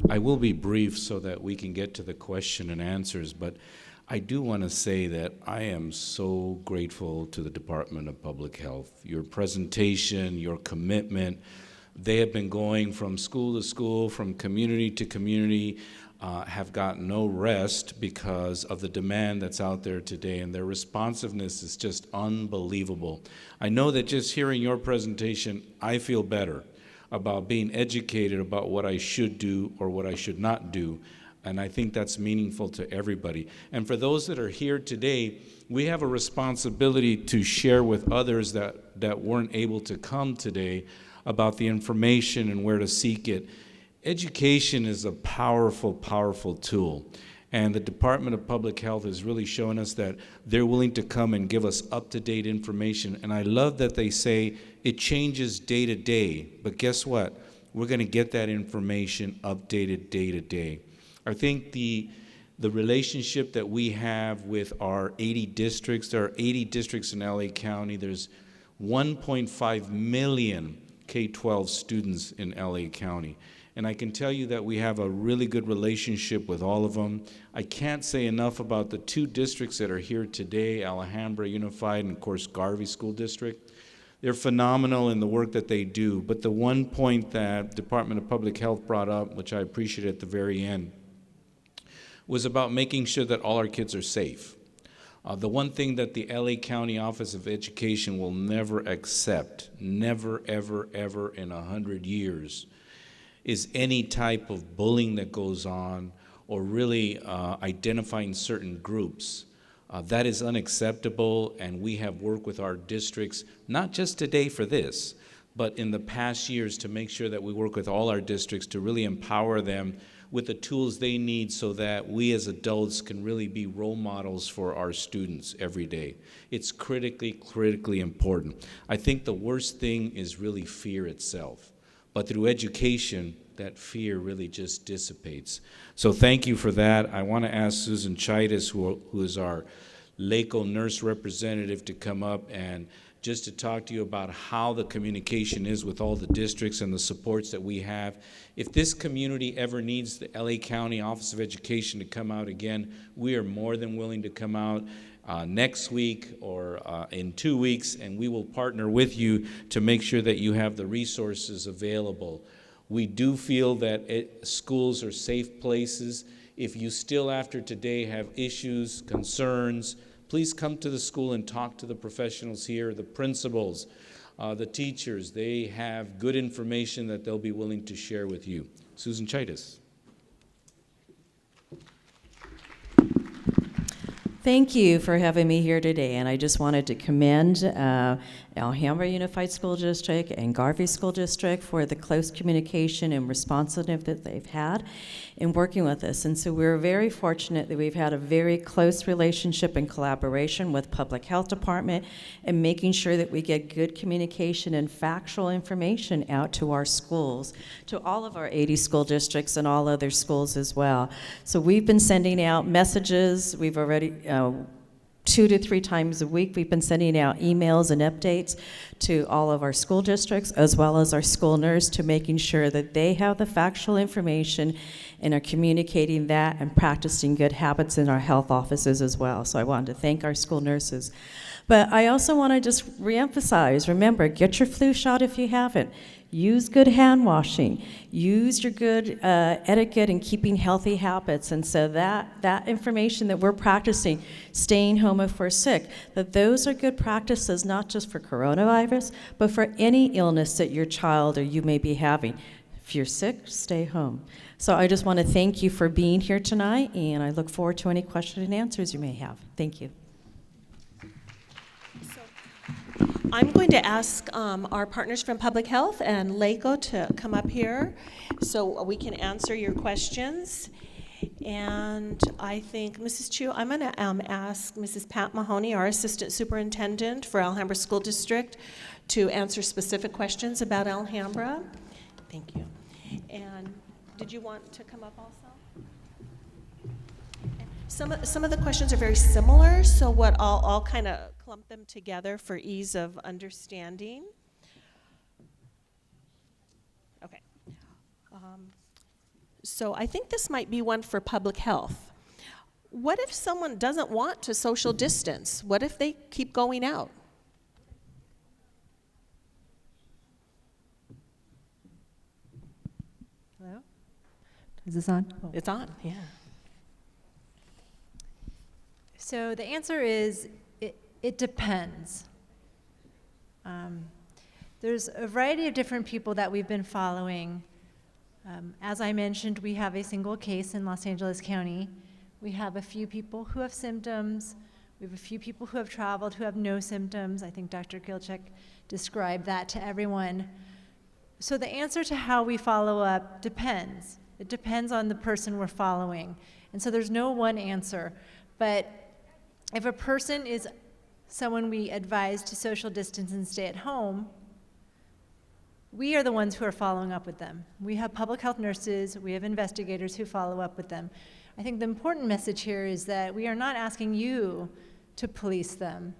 I will be brief so that we can get to the question and answers, but I do want to say that I am so grateful to the Department of Public Health. Your presentation, your commitment, they have been going from school to school, from community to community, have gotten no rest because of the demand that's out there today, and their responsiveness is just unbelievable. I know that just hearing your presentation, I feel better about being educated about what I should do or what I should not do, and I think that's meaningful to everybody. And for those that are here today, we have a responsibility to share with others that weren't able to come today about the information and where to seek it. Education is a powerful, powerful tool. And the Department of Public Health is really showing us that they're willing to come and give us up-to-date information. And I love that they say it changes day to day. But guess what? We're going to get that information updated day to day. I think the relationship that we have with our 80 districts, there are 80 districts in LA County. There's 1.5 million K-12 students in LA County. And I can tell you that we have a really good relationship with all of them. I can't say enough about the two districts that are here today, Alhambra Unified and, of course, Garvey School District. They're phenomenal in the work that they do. But the one point that Department of Public Health brought up, which I appreciate at the very end, was about making sure that all our kids are safe. The one thing that the LA County Office of Education will never accept, never, ever, ever in 100 years, is any type of bullying that goes on or really identifying certain groups. That is unacceptable, and we have worked with our districts, not just today for this, but in the past years to make sure that we work with all our districts to really empower them with the tools they need so that we as adults can really be role models for our students every day. It's critically, critically important. I think the worst thing is really fear itself. But through education, that fear really just dissipates. So thank you for that. I want to ask Susan Chides, who is our LACO nurse representative, to come up and just to talk to you about how the communication is with all the districts and the supports that we have. If this community ever needs the LA County Office of Education to come out again, we are more than willing to come out next week or in 2 weeks, and we will partner with you to make sure that you have the resources available. We do feel that schools are safe places. If you still after today have issues, concerns, please come to the school and talk to the professionals here, the principals, the teachers. They have good information that they'll be willing to share with you. Susan Chides. Thank you for having me here today, and I just wanted to commend Alhambra Unified School District and Garvey School District for the close communication and responsiveness that they've had in working with us. And so we're very fortunate that we've had a very close relationship and collaboration with Public Health Department and making sure that we get good communication and factual information out to our schools, to all of our 80 school districts and all other schools as well. So we've been sending out messages. We've already 2 to 3 times a week, we've been sending out emails and updates to all of our school districts as well as our school nurse to making sure that they have the factual information and are communicating that and practicing good habits in our health offices as well. So I wanted to thank our school nurses. But I also want to just reemphasize, remember, get your flu shot if you haven't. Use good hand washing. Use your good etiquette in keeping healthy habits. And so that information that we're practicing, staying home if we're sick, that those are good practices not just for coronavirus, but for any illness that your child or you may be having. If you're sick, stay home. So I just want to thank you for being here tonight, and I look forward to any questions and answers you may have. Thank you. I'm going to ask our partners from Public Health and LACO to come up here so we can answer your questions. And I think, Mrs. Chu, I'm going to ask Mrs. Pat Mahoney, our Assistant Superintendent for Alhambra School District, to answer specific questions about Alhambra. Thank you. And did you want to come up also? Some of the questions are very similar, so what I'll kind of clump them together for ease of understanding. Okay. So I think this might be one for public health. What if someone doesn't want to social distance? What if they keep going out? Hello? Is this on? Oh. It's on, yeah. So the answer is, it depends. There's a variety of different people that we've been following. As I mentioned, we have a single case in Los Angeles County. We have a few people who have symptoms. We have a few people who have traveled who have no symptoms. I think Dr. Gilchick described that to everyone. So the answer to how we follow up depends. It depends on the person we're following. And so there's no one answer. But if a person is someone we advise to social distance and stay at home, we are the ones who are following up with them. We have public health nurses, we have investigators who follow up with them. I think the important message here is that we are not asking you to police them.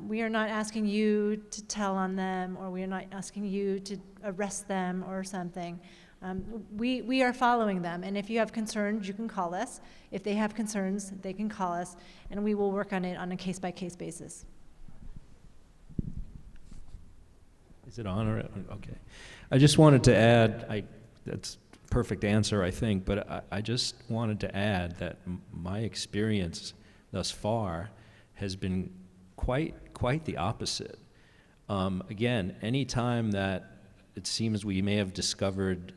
We are not asking you to tell on them, or we are not asking you to arrest them or something. We are following them, and if you have concerns, you can call us. If they have concerns, they can call us, and we will work on it on a case-by-case basis. Is it on or okay? I just wanted to add, that's a perfect answer, I think, but I just wanted to add that my experience thus far has been quite the opposite. Again, any time that it seems we may have discovered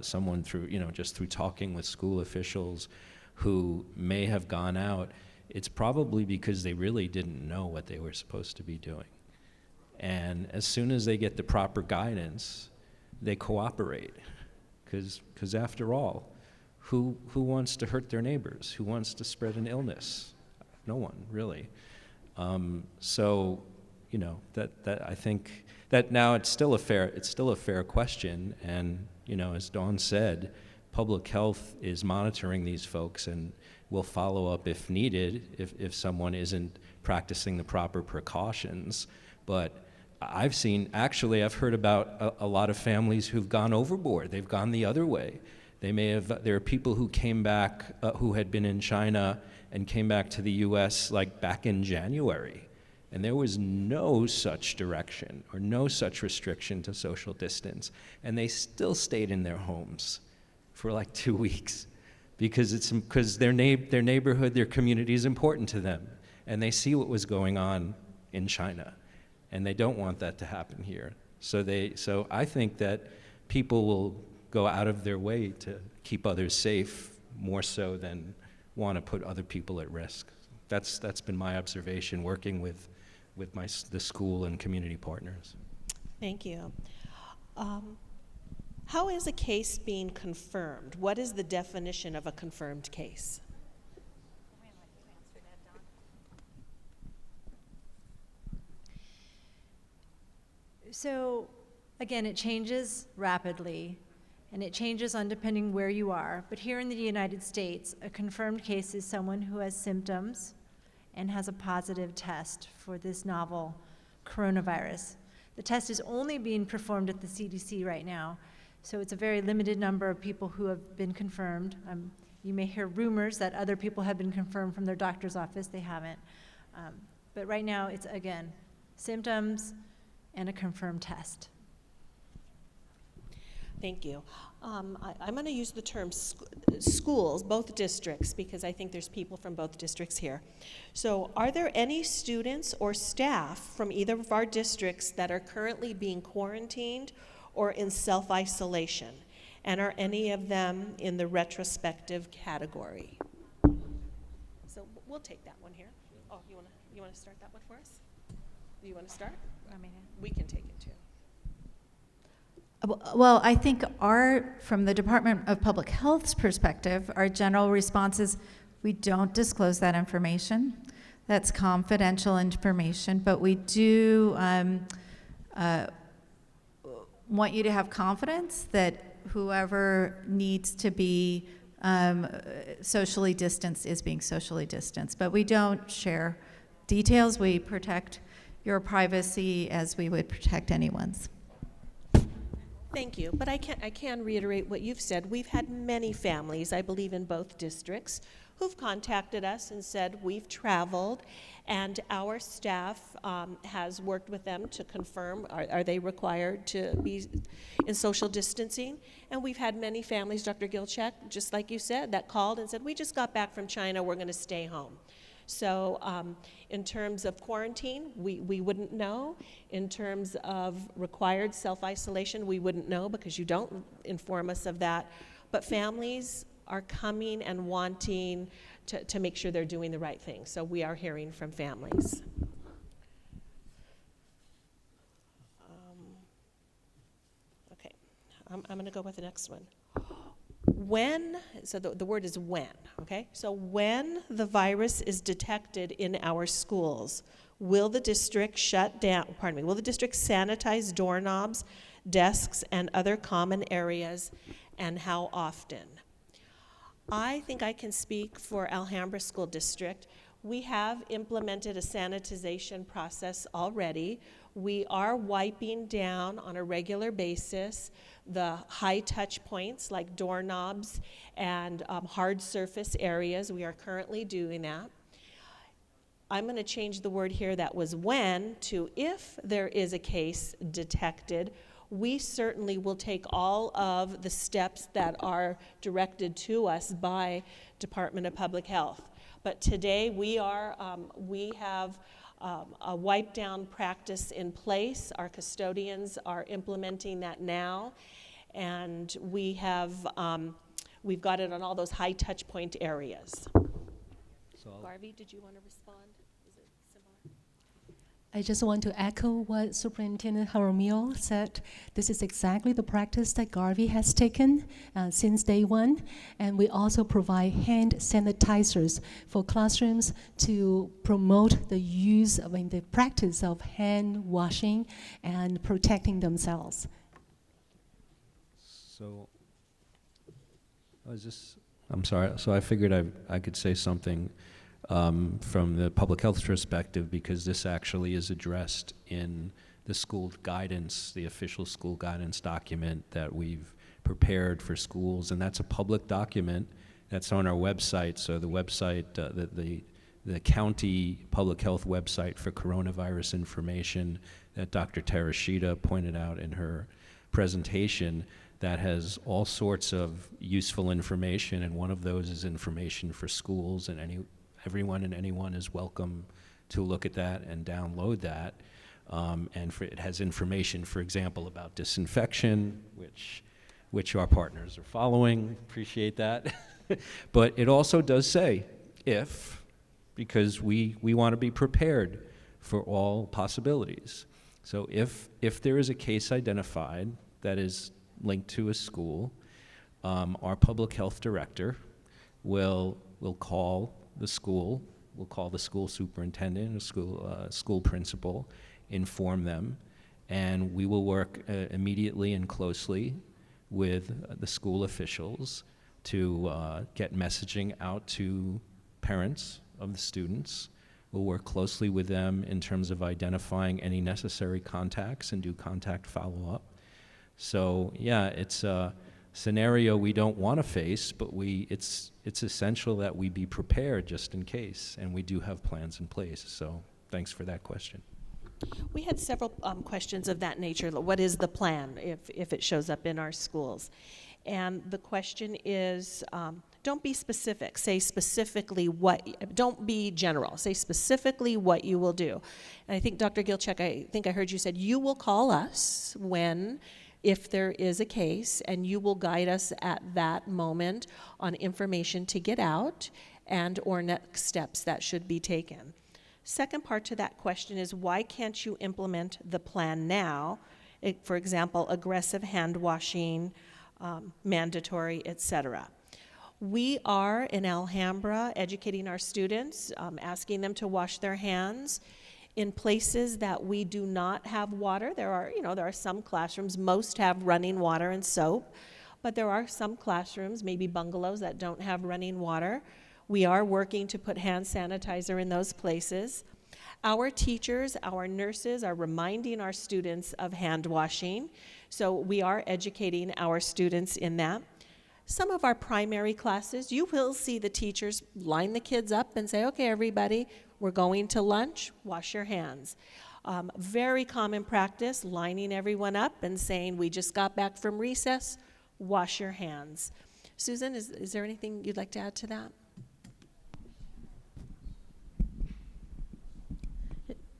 someone through, just through talking with school officials who may have gone out, it's probably because they really didn't know what they were supposed to be doing. And as soon as they get the proper guidance, they cooperate. Because after all, who wants to hurt their neighbors? Who wants to spread an illness? No one, really. So, that I think that now it's still a fair question, and as Dawn said, public health is monitoring these folks and will follow up if needed if someone isn't practicing the proper precautions. But I've heard about a lot of families who've gone overboard. They've gone the other way. There are people who came back, who had been in China and came back to the US like back in January. And there was no such direction or no such restriction to social distance. And they still stayed in their homes for like 2 weeks because their neighborhood, their community is important to them. And they see what was going on in China. And they don't want that to happen here. So I think that people will go out of their way to keep others safe more so than want to put other people at risk. that's been my observation working with the school and community partners. Thank you. How is a case being confirmed? What is the definition of a confirmed case? So, again, it changes rapidly, and it changes on depending where you are. But here in the United States, a confirmed case is someone who has symptoms and has a positive test for this novel coronavirus. The test is only being performed at the CDC right now, so it's a very limited number of people who have been confirmed. You may hear rumors that other people have been confirmed from their doctor's office. They haven't. But right now, it's, again, symptoms and a confirmed test. Thank you. I'm going to use the term schools, both districts, because I think there's people from both districts here. So are there any students or staff from either of our districts that are currently being quarantined or in self-isolation? And are any of them in the retrospective category? So we'll take that one here. Oh, you want to start that one for us? Do you want to start? We can take it too. Well, I think from the Department of Public Health's perspective, our general response is we don't disclose that information. That's confidential information, but we do want you to have confidence that whoever needs to be socially distanced is being socially distanced. But we don't share details. We protect your privacy as we would protect anyone's. Thank you, but I can reiterate what you've said. We've had many families, I believe in both districts, who've contacted us and said we've traveled and our staff has worked with them to confirm, are they required to be in social distancing? And we've had many families, Dr. Gilchek, just like you said, that called and said, we just got back from China, we're gonna stay home. So in terms of quarantine, we wouldn't know. In terms of required self-isolation, we wouldn't know because you don't inform us of that. But families are coming and wanting to make sure they're doing the right thing. So we are hearing from families. Okay, I'm gonna go with the next one. When, so the word is when, okay? So when the virus is detected in our schools, will the district will the district sanitize doorknobs, desks, and other common areas, and how often? I think I can speak for Alhambra School District. We have implemented a sanitization process already. We are wiping down on a regular basis the high touch points like doorknobs and hard surface areas. We are currently doing that. I'm going to change the word here that was when to if there is a case detected. We certainly will take all of the steps that are directed to us by Department of Public Health. But today we have a wipe down practice in place. Our custodians are implementing that now, and we've got it on all those high touch point areas. So Garvey, did you want to respond? Is it similar? I just want to echo what Superintendent Jaramillo said. This is exactly the practice that Garvey has taken since day one. And we also provide hand sanitizers for classrooms to promote the use of the practice of hand washing and protecting themselves. So, I'm sorry, so I figured I could say something from the public health perspective, because this actually is addressed in the school guidance, the official school guidance document that we've prepared for schools, and that's a public document that's on our website. So the website, the county public health website for coronavirus information that Dr. Terashita pointed out in her presentation, that has all sorts of useful information, and one of those is information for schools, and everyone and anyone is welcome to look at that and download that. It has information, for example, about disinfection, which our partners are following. Appreciate that. But it also does say, if because we want to be prepared for all possibilities. So if there is a case identified that is linked to a school, our public health director will call the school, will call the school superintendent, school principal, inform them, and we will work immediately and closely with the school officials to get messaging out to parents of the students. We'll work closely with them in terms of identifying any necessary contacts and do contact follow-up. So yeah, it's a scenario we don't want to face, but it's essential that we be prepared just in case, and we do have plans in place. So thanks for that question. We had several questions of that nature. What is the plan if it shows up in our schools? And the question is, don't be specific. Say specifically what, don't be general. Say specifically what you will do. And I think, Dr. Gilchek, I think I heard you said you will call us if there is a case, and you will guide us at that moment on information to get out and or next steps that should be taken. Second part to that question is, why can't you implement the plan now? For example, aggressive hand washing, mandatory, etc. We are in Alhambra educating our students, asking them to wash their hands in places that we do not have water. There are some classrooms, most have running water and soap, but there are some classrooms, maybe bungalows, that don't have running water. We are working to put hand sanitizer in those places. Our teachers, our nurses are reminding our students of hand washing, so we are educating our students in that. Some of our primary classes, you will see the teachers line the kids up and say, okay, everybody, we're going to lunch, wash your hands. Very common practice, lining everyone up and saying, we just got back from recess, wash your hands. Susan, is there anything you'd like to add to that?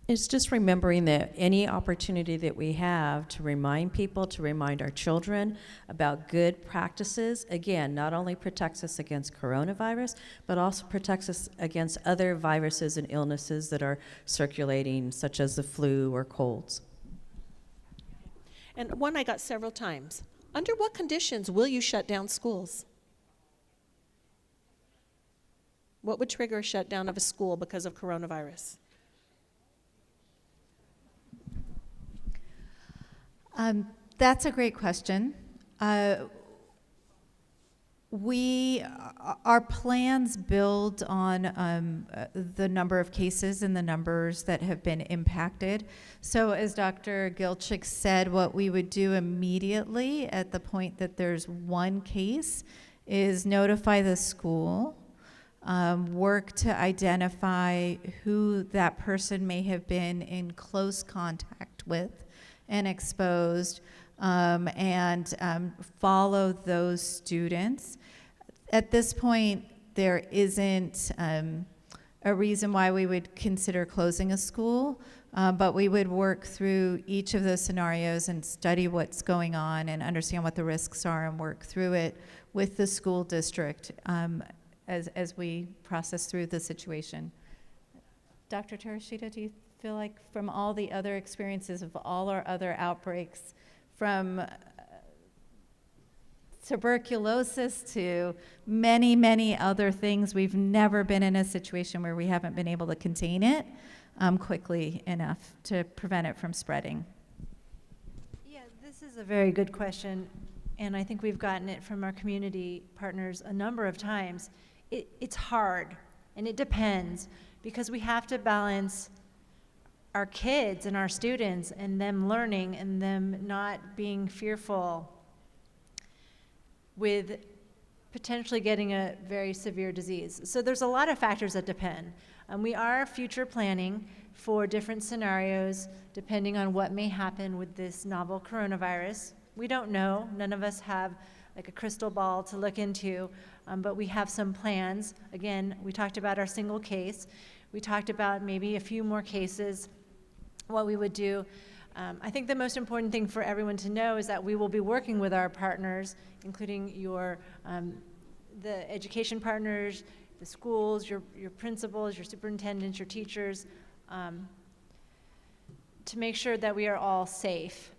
It's just remembering that any opportunity that we have to remind people, to remind our children about good practices, again, not only protects us against coronavirus, but also protects us against other viruses and illnesses that are circulating, such as the flu or colds. And one I got several times. Under what conditions will you shut down schools? What would trigger a shutdown of a school because of coronavirus? That's a great question. Our plans build on the number of cases and the numbers that have been impacted. So as Dr. Gilchik said, what we would do immediately at the point that there's one case is notify the school, work to identify who that person may have been in close contact with and exposed, and follow those students. At this point, there isn't a reason why we would consider closing a school, but we would work through each of those scenarios and study what's going on and understand what the risks are and work through it with the school district as we process through the situation. Dr. Terashita, do you feel like from all the other experiences of all our other outbreaks, from tuberculosis to many, many other things, we've never been in a situation where we haven't been able to contain it quickly enough to prevent it from spreading? Yeah, this is a very good question, and I think we've gotten it from our community partners a number of times. It's hard, and it depends, because we have to balance our kids and our students and them learning and them not being fearful with potentially getting a very severe disease. So there's a lot of factors that depend. We are future planning for different scenarios depending on what may happen with this novel coronavirus. We don't know. None of us have like a crystal ball to look into, but we have some plans. Again, we talked about our single case. We talked about maybe a few more cases, what we would do. I think the most important thing for everyone to know is that we will be working with our partners, including the education partners, the schools, your principals, your superintendents, your teachers, to make sure that we are all safe.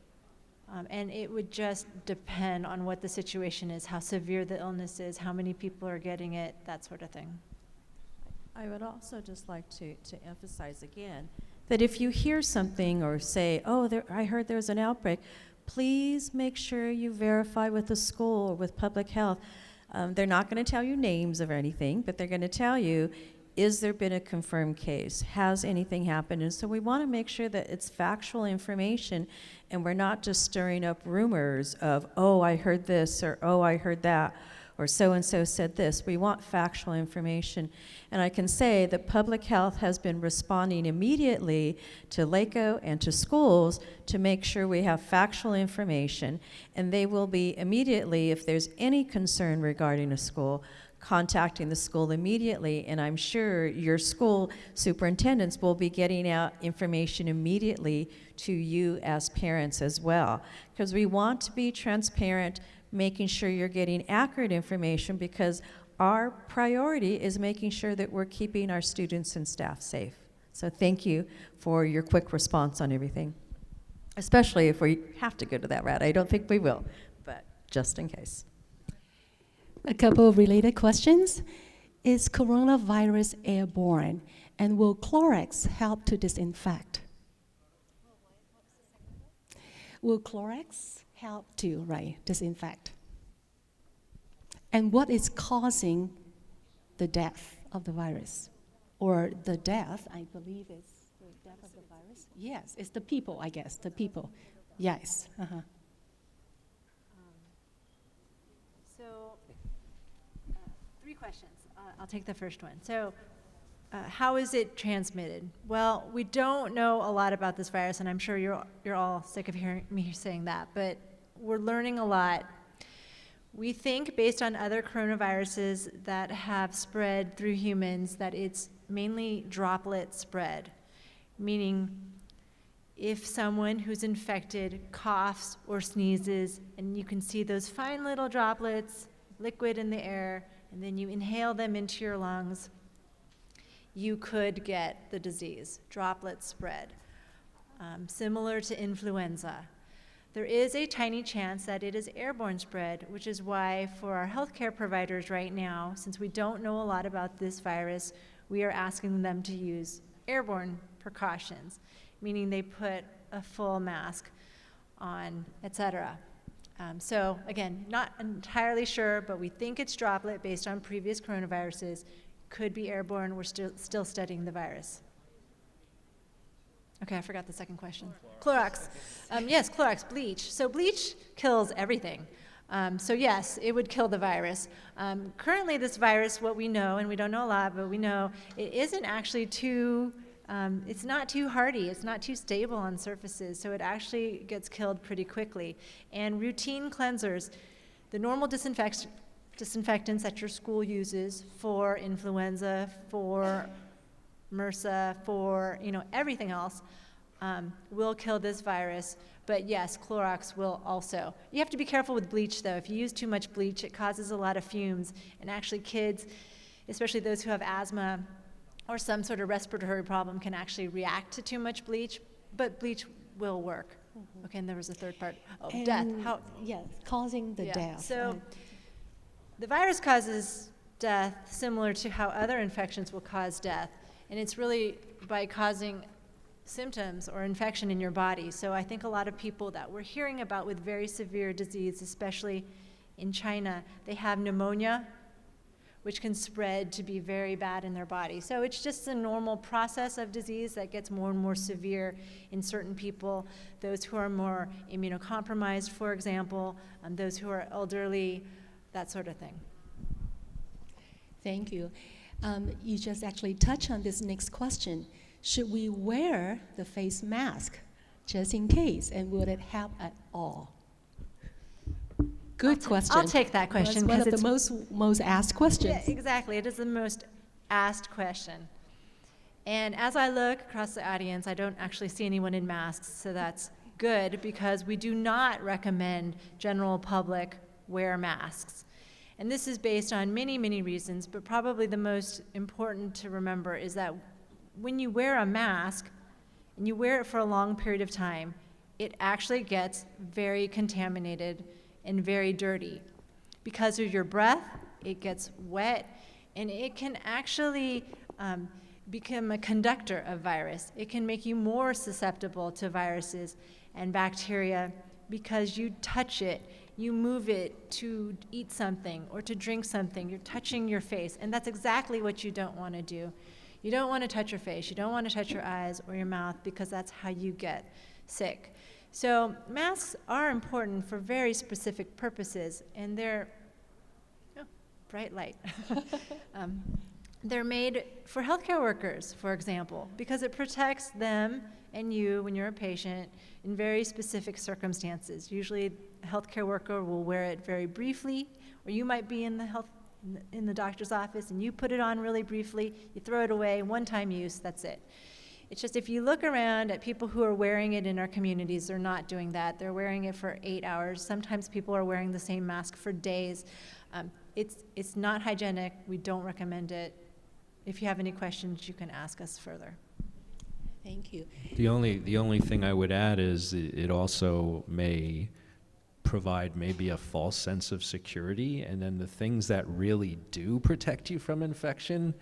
And it would just depend on what the situation is, how severe the illness is, how many people are getting it, that sort of thing. I would also just like to emphasize again that if you hear something or say, oh, I heard there's an outbreak, please make sure you verify with the school or with public health. They're not going to tell you names of anything, but they're going to tell you, is there been a confirmed case? Has anything happened? And so we want to make sure that it's factual information and we're not just stirring up rumors of, oh, I heard this, or oh, I heard that, or so-and-so said this. We want factual information. And I can say that public health has been responding immediately to LACO and to schools to make sure we have factual information. And they will be immediately, if there's any concern regarding a school, contacting the school immediately, and I'm sure your school superintendents will be getting out information immediately to you as parents as well, because we want to be transparent, making sure you're getting accurate information, because our priority is making sure that we're keeping our students and staff safe. So thank you for your quick response on everything, especially if we have to go to that route. I don't think we will, but just in case. A couple of related questions. Is coronavirus airborne? And will Clorox help to disinfect? Will Clorox help to, disinfect? And what is causing the death of the virus? Or the death, I believe it's the death of the virus? Yes, it's the people, I guess, the people. Yes. Uh-huh. Three questions. I'll take the first one. So, how is it transmitted? Well, we don't know a lot about this virus, and I'm sure you're all sick of hearing me saying that, but we're learning a lot. We think, based on other coronaviruses that have spread through humans, that it's mainly droplet spread, meaning if someone who's infected coughs or sneezes, and you can see those fine little droplets, liquid in the air, and then you inhale them into your lungs, you could get the disease, droplet spread, similar to influenza. There is a tiny chance that it is airborne spread, which is why for our healthcare providers right now, since we don't know a lot about this virus, we are asking them to use airborne precautions, meaning they put a full mask on, etc. So again, not entirely sure, but we think it's droplet based on previous coronaviruses. Could be airborne. We're still studying the virus. Okay, I forgot the second question. Clorox. Yes, Clorox, bleach. So bleach kills everything. So yes, it would kill the virus. Currently this virus, what we know, and we don't know a lot, but we know it isn't actually too it's not too hardy, it's not too stable on surfaces, so it actually gets killed pretty quickly. And routine cleansers, the normal disinfectants that your school uses for influenza, for MRSA, for everything else, will kill this virus. But yes, Clorox will also. You have to be careful with bleach, though. If you use too much bleach, it causes a lot of fumes, and actually kids, especially those who have asthma, or some sort of respiratory problem, can actually react to too much bleach, but bleach will work. Mm-hmm. Okay, and there was a third part. Oh, and death. How? Yeah, causing the death. So the virus causes death similar to how other infections will cause death, and it's really by causing symptoms or infection in your body. So I think a lot of people that we're hearing about with very severe disease, especially in China, they have pneumonia, which can spread to be very bad in their body. So it's just a normal process of disease that gets more and more severe in certain people, those who are more immunocompromised, for example, those who are elderly, that sort of thing. Thank you. You just actually touched on this next question. Should we wear the face mask just in case, and would it help at all? Good question. I'll take that question. Well, it's one of the most asked questions. Yeah, exactly. It is the most asked question. And as I look across the audience, I don't actually see anyone in masks, so that's good, because we do not recommend general public wear masks. And this is based on many, many reasons, but probably the most important to remember is that when you wear a mask and you wear it for a long period of time, it actually gets very contaminated and very dirty. Because of your breath, it gets wet, and it can actually become a conductor of virus. It can make you more susceptible to viruses and bacteria because you touch it, you move it to eat something or to drink something, you're touching your face, and that's exactly what you don't want to do. You don't want to touch your face, you don't want to touch your eyes or your mouth because that's how you get sick. So masks are important for very specific purposes, and they're, bright light. They're made for healthcare workers, for example, because it protects them and you when you're a patient in very specific circumstances. Usually a healthcare worker will wear it very briefly, or you might be in the doctor's office and you put it on really briefly, you throw it away, one-time use, that's it. It's just if you look around at people who are wearing it in our communities, they're not doing that. They're wearing it for 8 hours. Sometimes people are wearing the same mask for days. It's not hygienic. We don't recommend it. If you have any questions, you can ask us further. Thank you. The only thing I would add is it also may provide maybe a false sense of security, and then the things that really do protect you from infection,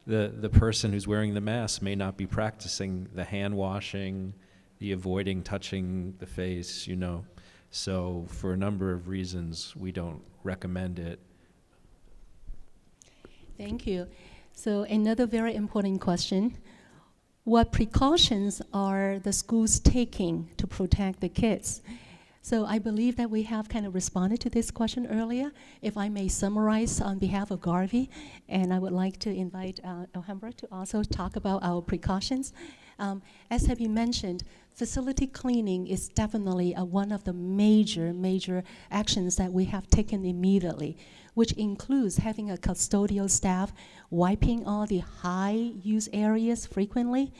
the person who's wearing the mask may not be practicing the hand washing, the avoiding touching the face, you know. So for a number of reasons, we don't recommend it. Thank you. So another very important question. What precautions are the schools taking to protect the kids? So I believe that we have kind of responded to this question earlier. If I may summarize on behalf of Garvey, and I would like to invite Alhambra to also talk about our precautions. As have been mentioned, facility cleaning is definitely one of the major actions that we have taken immediately, which includes having a custodial staff wiping all the high-use areas frequently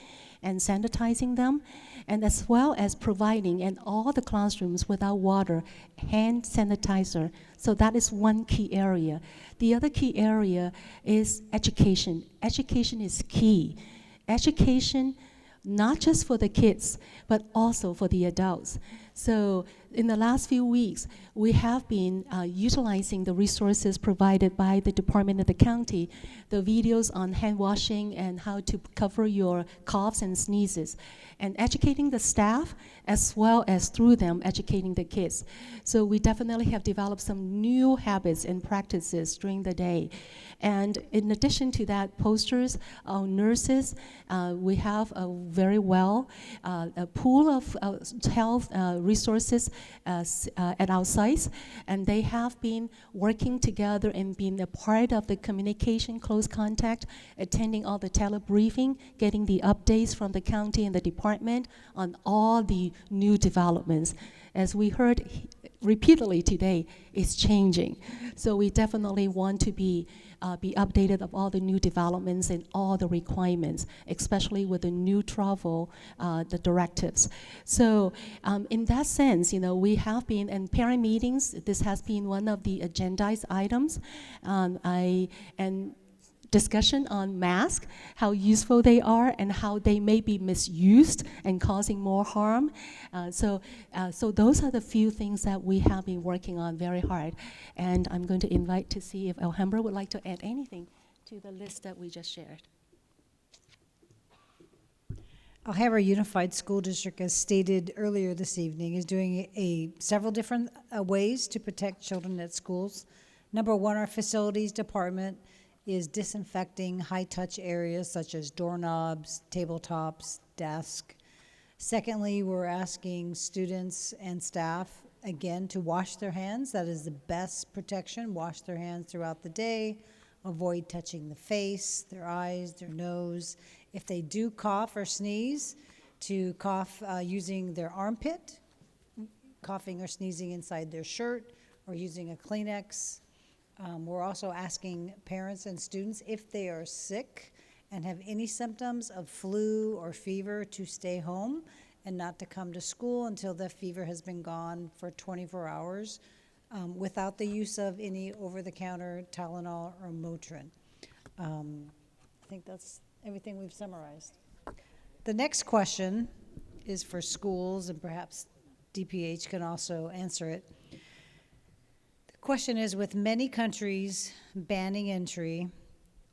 and sanitizing them, and as well as providing in all the classrooms without water hand sanitizer. So that is one key area. The other key area is education. Education is key. Education, not just for the kids, but also for the adults. So in the last few weeks, we have been utilizing the resources provided by the Department of the County, the videos on hand washing and how to cover your coughs and sneezes, and educating the staff as well as through them educating the kids. So we definitely have developed some new habits and practices during the day. And in addition to that, posters, nurses, we have a very well a pool of health resources at our sites, and they have been working together and being a part of the communication, close contact, attending all the telebriefing, getting the updates from the county and the department on all the new developments. As we heard repeatedly today, it's changing. So we definitely want to be updated of all the new developments and all the requirements, especially with the new travel, the directives. So in that sense, you know, we have been in parent meetings. This has been one of the agendized items. And discussion on masks, how useful they are and how they may be misused and causing more harm. So those are the few things that we have been working on very hard. And I'm going to invite to see if Alhambra would like to add anything to the list that we just shared. Alhambra Unified School District, as stated earlier this evening, is doing several different ways to protect children at schools. Number one, our facilities department is disinfecting high-touch areas such as doorknobs, tabletops, desks. Secondly, we're asking students and staff, again, to wash their hands. That is the best protection. Wash their hands throughout the day. Avoid touching the face, their eyes, their nose. If they do cough or sneeze, to cough using their armpit, coughing or sneezing inside their shirt, or using a Kleenex. We're also asking parents and students if they are sick and have any symptoms of flu or fever to stay home and not to come to school until the fever has been gone for 24 hours. without the use of any over-the-counter Tylenol or Motrin. I think that's everything we've summarized. The next question is for schools, and perhaps DPH can also answer it. The question is, with many countries banning entry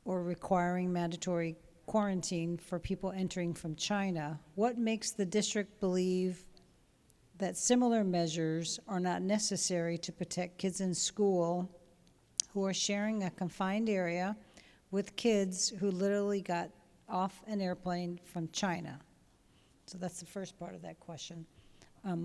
or requiring mandatory quarantine for people entering from China, what makes the district believe that similar measures are not necessary to protect kids in school who are sharing a confined area with kids who literally got off an airplane from China? So that's the first part of that question.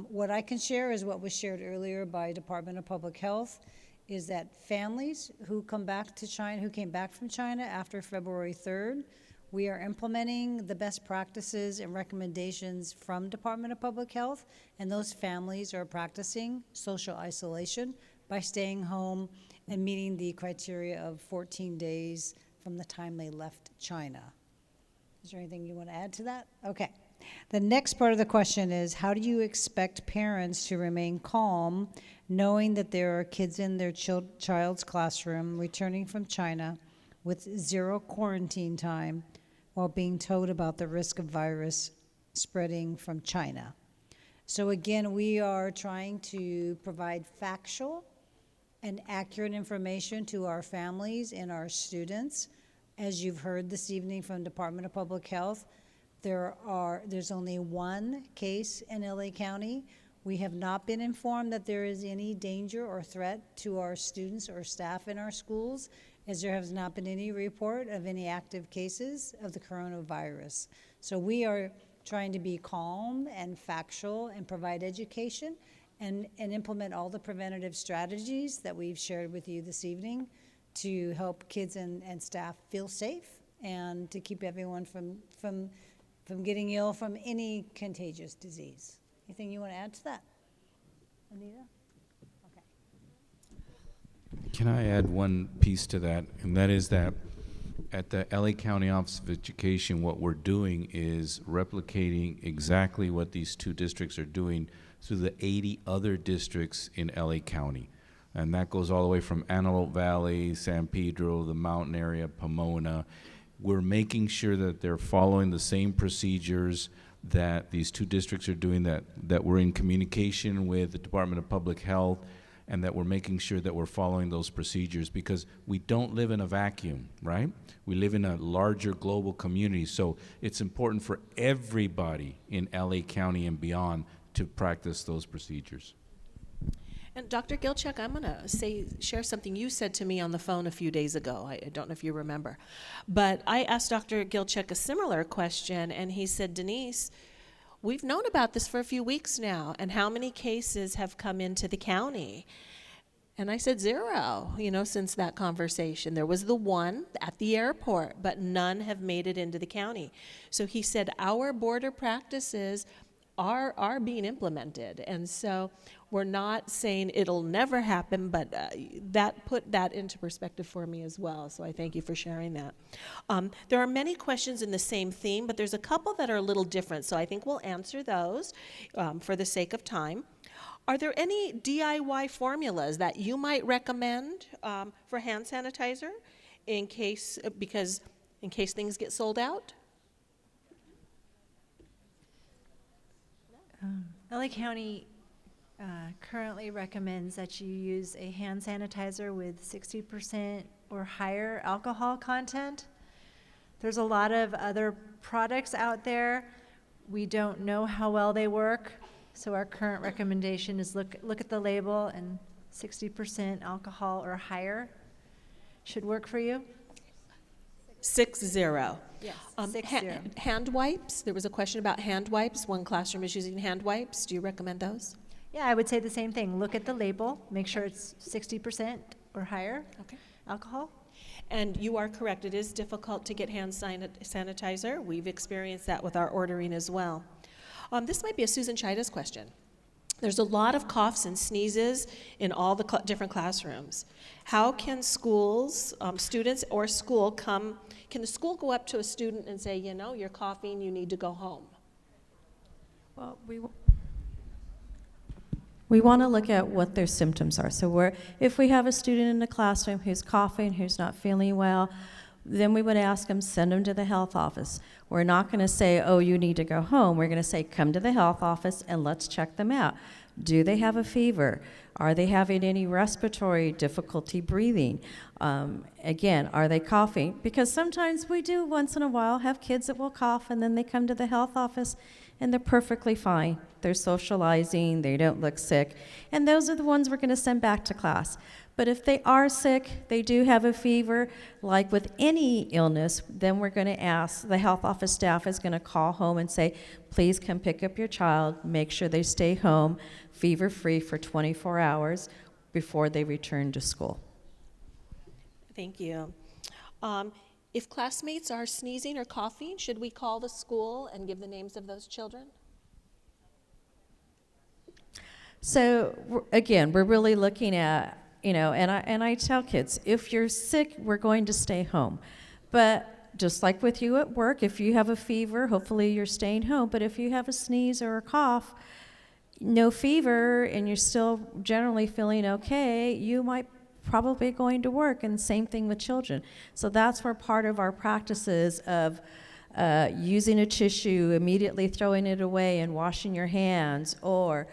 What I can share is what was shared earlier by Department of Public Health, is that families who come back to China, who came back from China after February 3rd, we are implementing the best practices and recommendations from Department of Public Health, and those families are practicing social isolation by staying home and meeting the criteria of 14 days from the time they left China. Is there anything you want to add to that? Okay. The next part of the question is, how do you expect parents to remain calm knowing that there are kids in their child's classroom returning from China with 0 quarantine time while being told about the risk of virus spreading from China? So again, we are trying to provide factual and accurate information to our families and our students. As you've heard this evening from Department of Public Health, there's only 1 case in LA County. We have not been informed that there is any danger or threat to our students or staff in our schools, as there has not been any report of any active cases of the coronavirus. So we are trying to be calm and factual and provide education and implement all the preventative strategies that we've shared with you this evening to help kids and staff feel safe and to keep everyone from getting ill from any contagious disease. Anything you want to add to that, Anita? Okay. Can I add one piece to that? And that is that at the LA County Office of Education, what we're doing is replicating exactly what these 2 districts are doing through the 80 other districts in LA County. And that goes all the way from Antelope Valley, San Pedro, the mountain area, Pomona. We're making sure that they're following the same procedures that these 2 districts are doing, that we're in communication with the Department of Public Health, and that we're making sure that we're following those procedures, because we don't live in a vacuum, right? We live in a larger global community, so it's important for everybody in LA County and beyond to practice those procedures. And Dr. Gilchuk, I'm going to share something you said to me on the phone a few days ago. I don't know if you remember. But I asked Dr. Gilchuk a similar question, and he said, Denise, we've known about this for a few weeks now, and how many cases have come into the county? And I said 0, since that conversation. There was the 1 at the airport, but none have made it into the county. So he said our border practices are being implemented. And so we're not saying it'll never happen, but that put that into perspective for me as well. So I thank you for sharing that. There are many questions in the same theme, but there's a couple that are a little different. So I think we'll answer those for the sake of time. Are there any DIY formulas that you might recommend for hand sanitizer in case things get sold out? LA County currently recommends that you use a hand sanitizer with 60% or higher alcohol content. There's a lot of other products out there. We don't know how well they work, so our current recommendation is look at the label, and 60% alcohol or higher should work for you. 60. Yes, 60. Hand wipes. There was a question about hand wipes. One classroom is using hand wipes. Do you recommend those? Yeah, I would say the same thing. Look at the label. Make sure it's 60% or higher alcohol. And you are correct. It is difficult to get hand sanitizer. We've experienced that with our ordering as well. This might be a Susan Chida's question. There's a lot of coughs and sneezes in all the different classrooms. How can schools, students or school can the school go up to a student and say, you're coughing, you need to go home? Well, We want to look at what their symptoms are. So if we have a student in the classroom who's coughing, who's not feeling well, then we would ask them, send them to the health office. We're not going to say, oh, you need to go home. We're going to say, come to the health office and let's check them out. Do they have a fever? Are they having any respiratory difficulty breathing? Again, are they coughing? Because sometimes we do once in a while have kids that will cough and then they come to the health office and they're perfectly fine. They're socializing, they don't look sick, and those are the ones we're going to send back to class. But if they are sick, they do have a fever, like with any illness, then we're going to ask, the health office staff is going to call home and say, please come pick up your child, make sure they stay home, fever-free for 24 hours before they return to school. Thank you. If classmates are sneezing or coughing, should we call the school and give the names of those children? So again, we're really looking at, and I tell kids, if you're sick, we're going to stay home. But just like with you at work, if you have a fever, hopefully you're staying home. But if you have a sneeze or a cough, no fever, and you're still generally feeling okay, you might probably going to work, and same thing with children. So that's where part of our practices of using a tissue, immediately throwing it away and washing your hands, or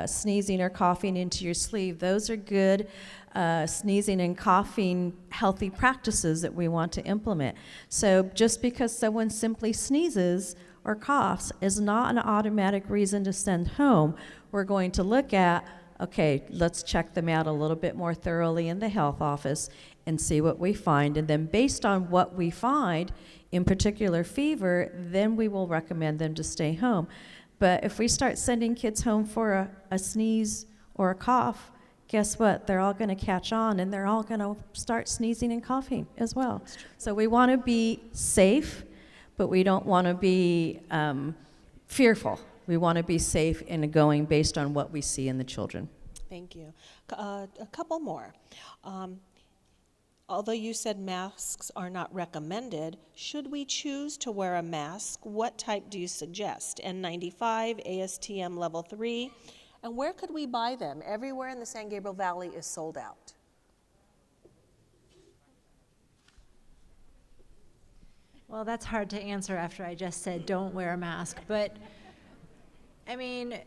sneezing or coughing into your sleeve. Those are good sneezing and coughing healthy practices that we want to implement. So just because someone simply sneezes or coughs is not an automatic reason to send home. We're going to look at, okay, let's check them out a little bit more thoroughly in the health office and see what we find. And then based on what we find, in particular fever, then we will recommend them to stay home. But if we start sending kids home for a sneeze or a cough, guess what? They're all going to catch on, and they're all going to start sneezing and coughing as well. So we want to be safe, but we don't want to be fearful. We want to be safe in going based on what we see in the children. Thank you. A couple more. Although you said masks are not recommended, should we choose to wear a mask, what type do you suggest? N95, ASTM level 3, and where could we buy them? Everywhere in the San Gabriel Valley is sold out. Well, that's hard to answer after I just said don't wear a mask. But, I mean,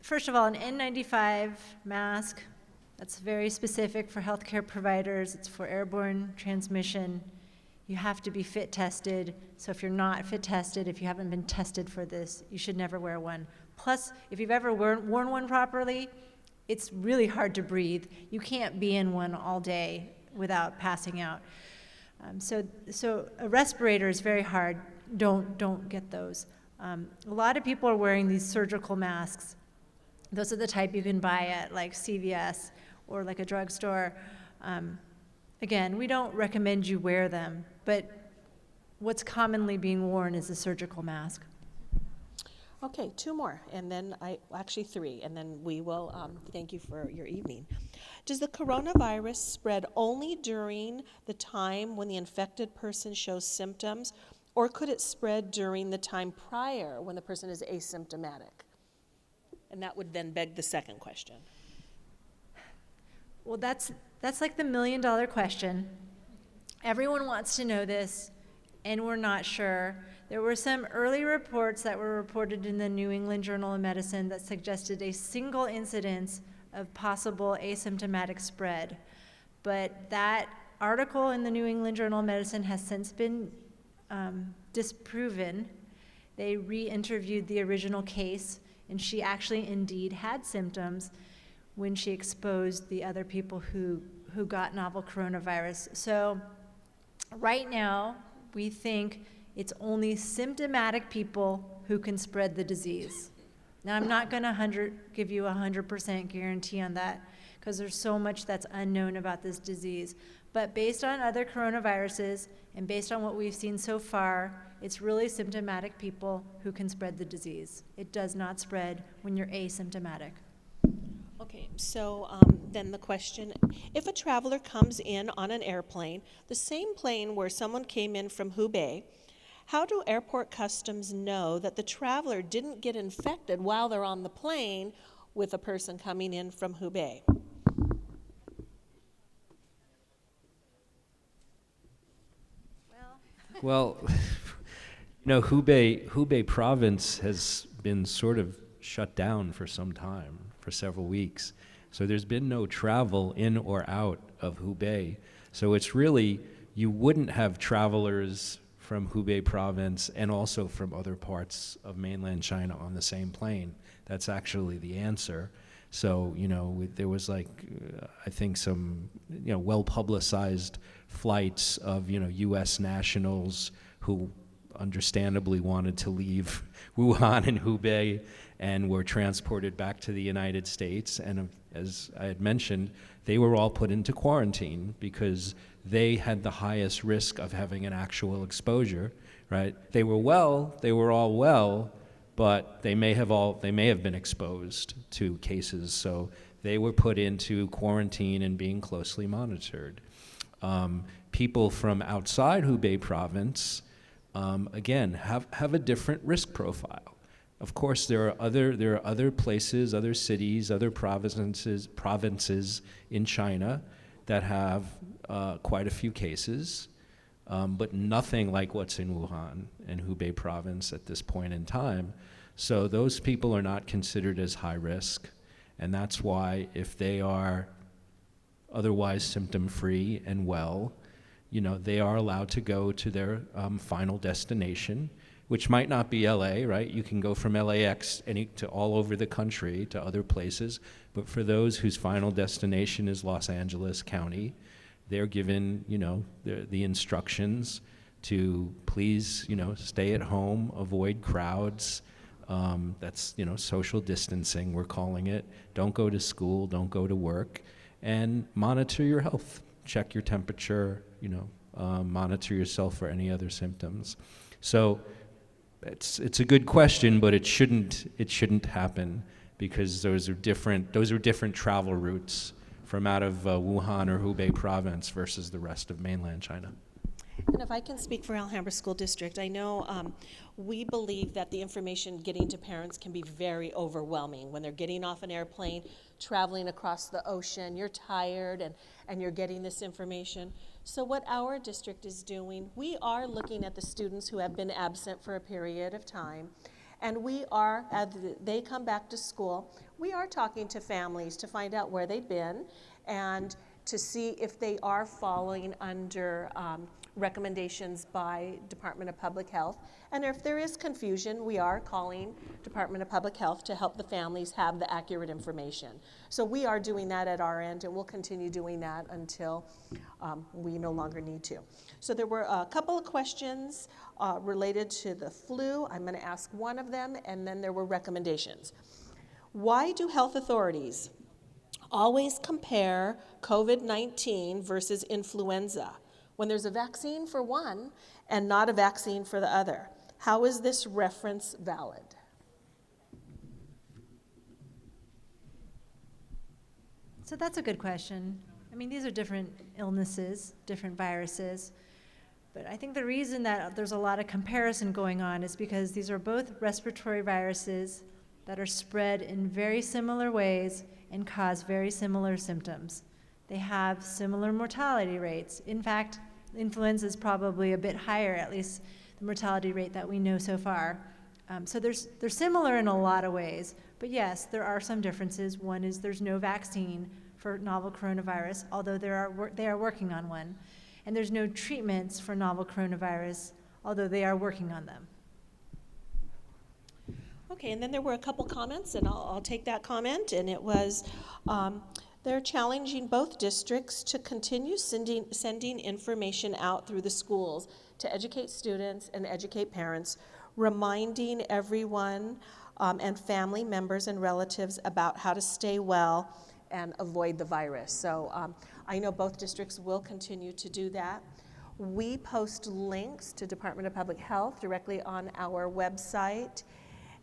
first of all, an N95 mask, that's very specific for healthcare providers. It's for airborne transmission. You have to be fit tested. So if you're not fit tested, if you haven't been tested for this, you should never wear one. Plus, if you've ever worn one properly, it's really hard to breathe. You can't be in one all day without passing out. So a respirator is very hard. Don't get those. A lot of people are wearing these surgical masks. Those are the type you can buy at like CVS or like a drugstore. Again, we don't recommend you wear them, but what's commonly being worn is a surgical mask. Okay, two more, and then actually three, and then we will thank you for your evening. Does the coronavirus spread only during the time when the infected person shows symptoms, or could it spread during the time prior when the person is asymptomatic? And that would then beg the second question. Well, that's like the million-dollar question. Everyone wants to know this, and we're not sure. There were some early reports that were reported in the New England Journal of Medicine that suggested a single incidence of possible asymptomatic spread. But that article in the New England Journal of Medicine has since been disproven. They re-interviewed the original case, and she actually indeed had symptoms when she exposed the other people who got novel coronavirus. So right now, we think it's only symptomatic people who can spread the disease. Now, I'm not going to give you a 100% guarantee on that because there's so much that's unknown about this disease. But based on other coronaviruses and based on what we've seen so far, it's really symptomatic people who can spread the disease. It does not spread when you're asymptomatic. Okay, so then the question, if a traveler comes in on an airplane, the same plane where someone came in from Hubei, how do airport customs know that the traveler didn't get infected while they're on the plane with a person coming in from Hubei? Well, Hubei province has been sort of shut down for some time, for several weeks. So there's been no travel in or out of Hubei. So it's really, you wouldn't have travelers from Hubei province and also from other parts of mainland China on the same plane. That's actually the answer. So, there was I think some, well-publicized flights of, US nationals who understandably wanted to leave Wuhan and Hubei and were transported back to the United States. And as I had mentioned, they were all put into quarantine because they had the highest risk of having an actual exposure, right? They were all well, but they may have been exposed to cases, so they were put into quarantine and being closely monitored. People from outside Hubei province, again, have a different risk profile. Of course, there are other places, other cities, other provinces in China that have quite a few cases, but nothing like what's in Wuhan and Hubei province at this point in time. So those people are not considered as high risk, and that's why if they are otherwise symptom-free and well, they are allowed to go to their final destination, which might not be LA, right? You can go from LAX to all over the country to other places, but for those whose final destination is Los Angeles County, they're given, the instructions to please, stay at home, avoid crowds. That's, social distancing, we're calling it. Don't go to school, don't go to work, and monitor your health. Check your temperature, monitor yourself for any other symptoms. So it's a good question, but it shouldn't happen because those are different travel routes from out of Wuhan or Hubei province versus the rest of mainland China. And if I can speak for Alhambra School District, I know we believe that the information getting to parents can be very overwhelming when they're getting off an airplane, traveling across the ocean, you're tired and you're getting this information. So what our district is doing, we are looking at the students who have been absent for a period of time, and we are, as they come back to school, we are talking to families to find out where they've been and to see if they are following under recommendations by Department of Public Health. And if there is confusion, we are calling Department of Public Health to help the families have the accurate information. So we are doing that at our end, and we'll continue doing that until we no longer need to. So there were a couple of questions related to the flu. I'm going to ask one of them, and then there were recommendations. Why do health authorities always compare COVID-19 versus influenza when there's a vaccine for one and not a vaccine for the other? How is this reference valid? So that's a good question. I mean, these are different illnesses, different viruses. But I think the reason that there's a lot of comparison going on is because these are both respiratory viruses that are spread in very similar ways and cause very similar symptoms. They have similar mortality rates. In fact, influenza is probably a bit higher, at least the mortality rate that we know so far. So they're similar in a lot of ways. But yes, there are some differences. One is there's no vaccine for novel coronavirus, although they are working on one. And there's no treatments for novel coronavirus, although they are working on them. Okay, and then there were a couple comments, and I'll take that comment, and it was, they're challenging both districts to continue sending information out through the schools to educate students and educate parents, reminding everyone and family members and relatives about how to stay well and avoid the virus. So I know both districts will continue to do that. We post links to Department of Public Health directly on our website,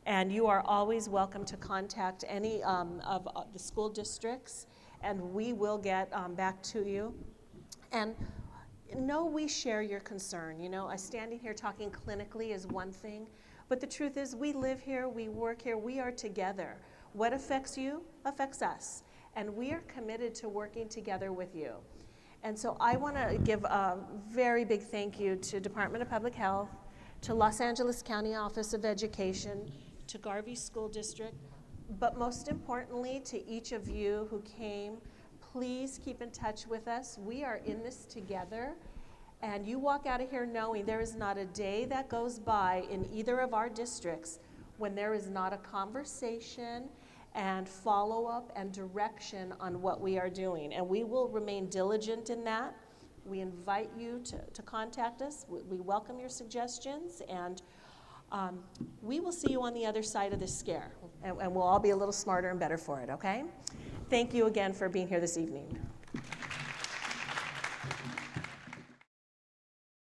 and you are always welcome to contact any of the school districts, and we will get back to you. And know we share your concern. You know, standing here talking clinically is one thing, but the truth is we live here, we work here, we are together. What affects you affects us, and we are committed to working together with you. And so I want to give a very big thank you to Department of Public Health, to Los Angeles County Office of Education, to Garvey School District, but most importantly to each of you who came. Please keep in touch with us. We are in this together, and you walk out of here knowing there is not a day that goes by in either of our districts when there is not a conversation and follow-up and direction on what we are doing. And we will remain diligent in that. We invite you to contact us. We welcome your suggestions, and we will see you on the other side of this scare, and we'll all be a little smarter and better for it, okay? Thank you again for being here this evening.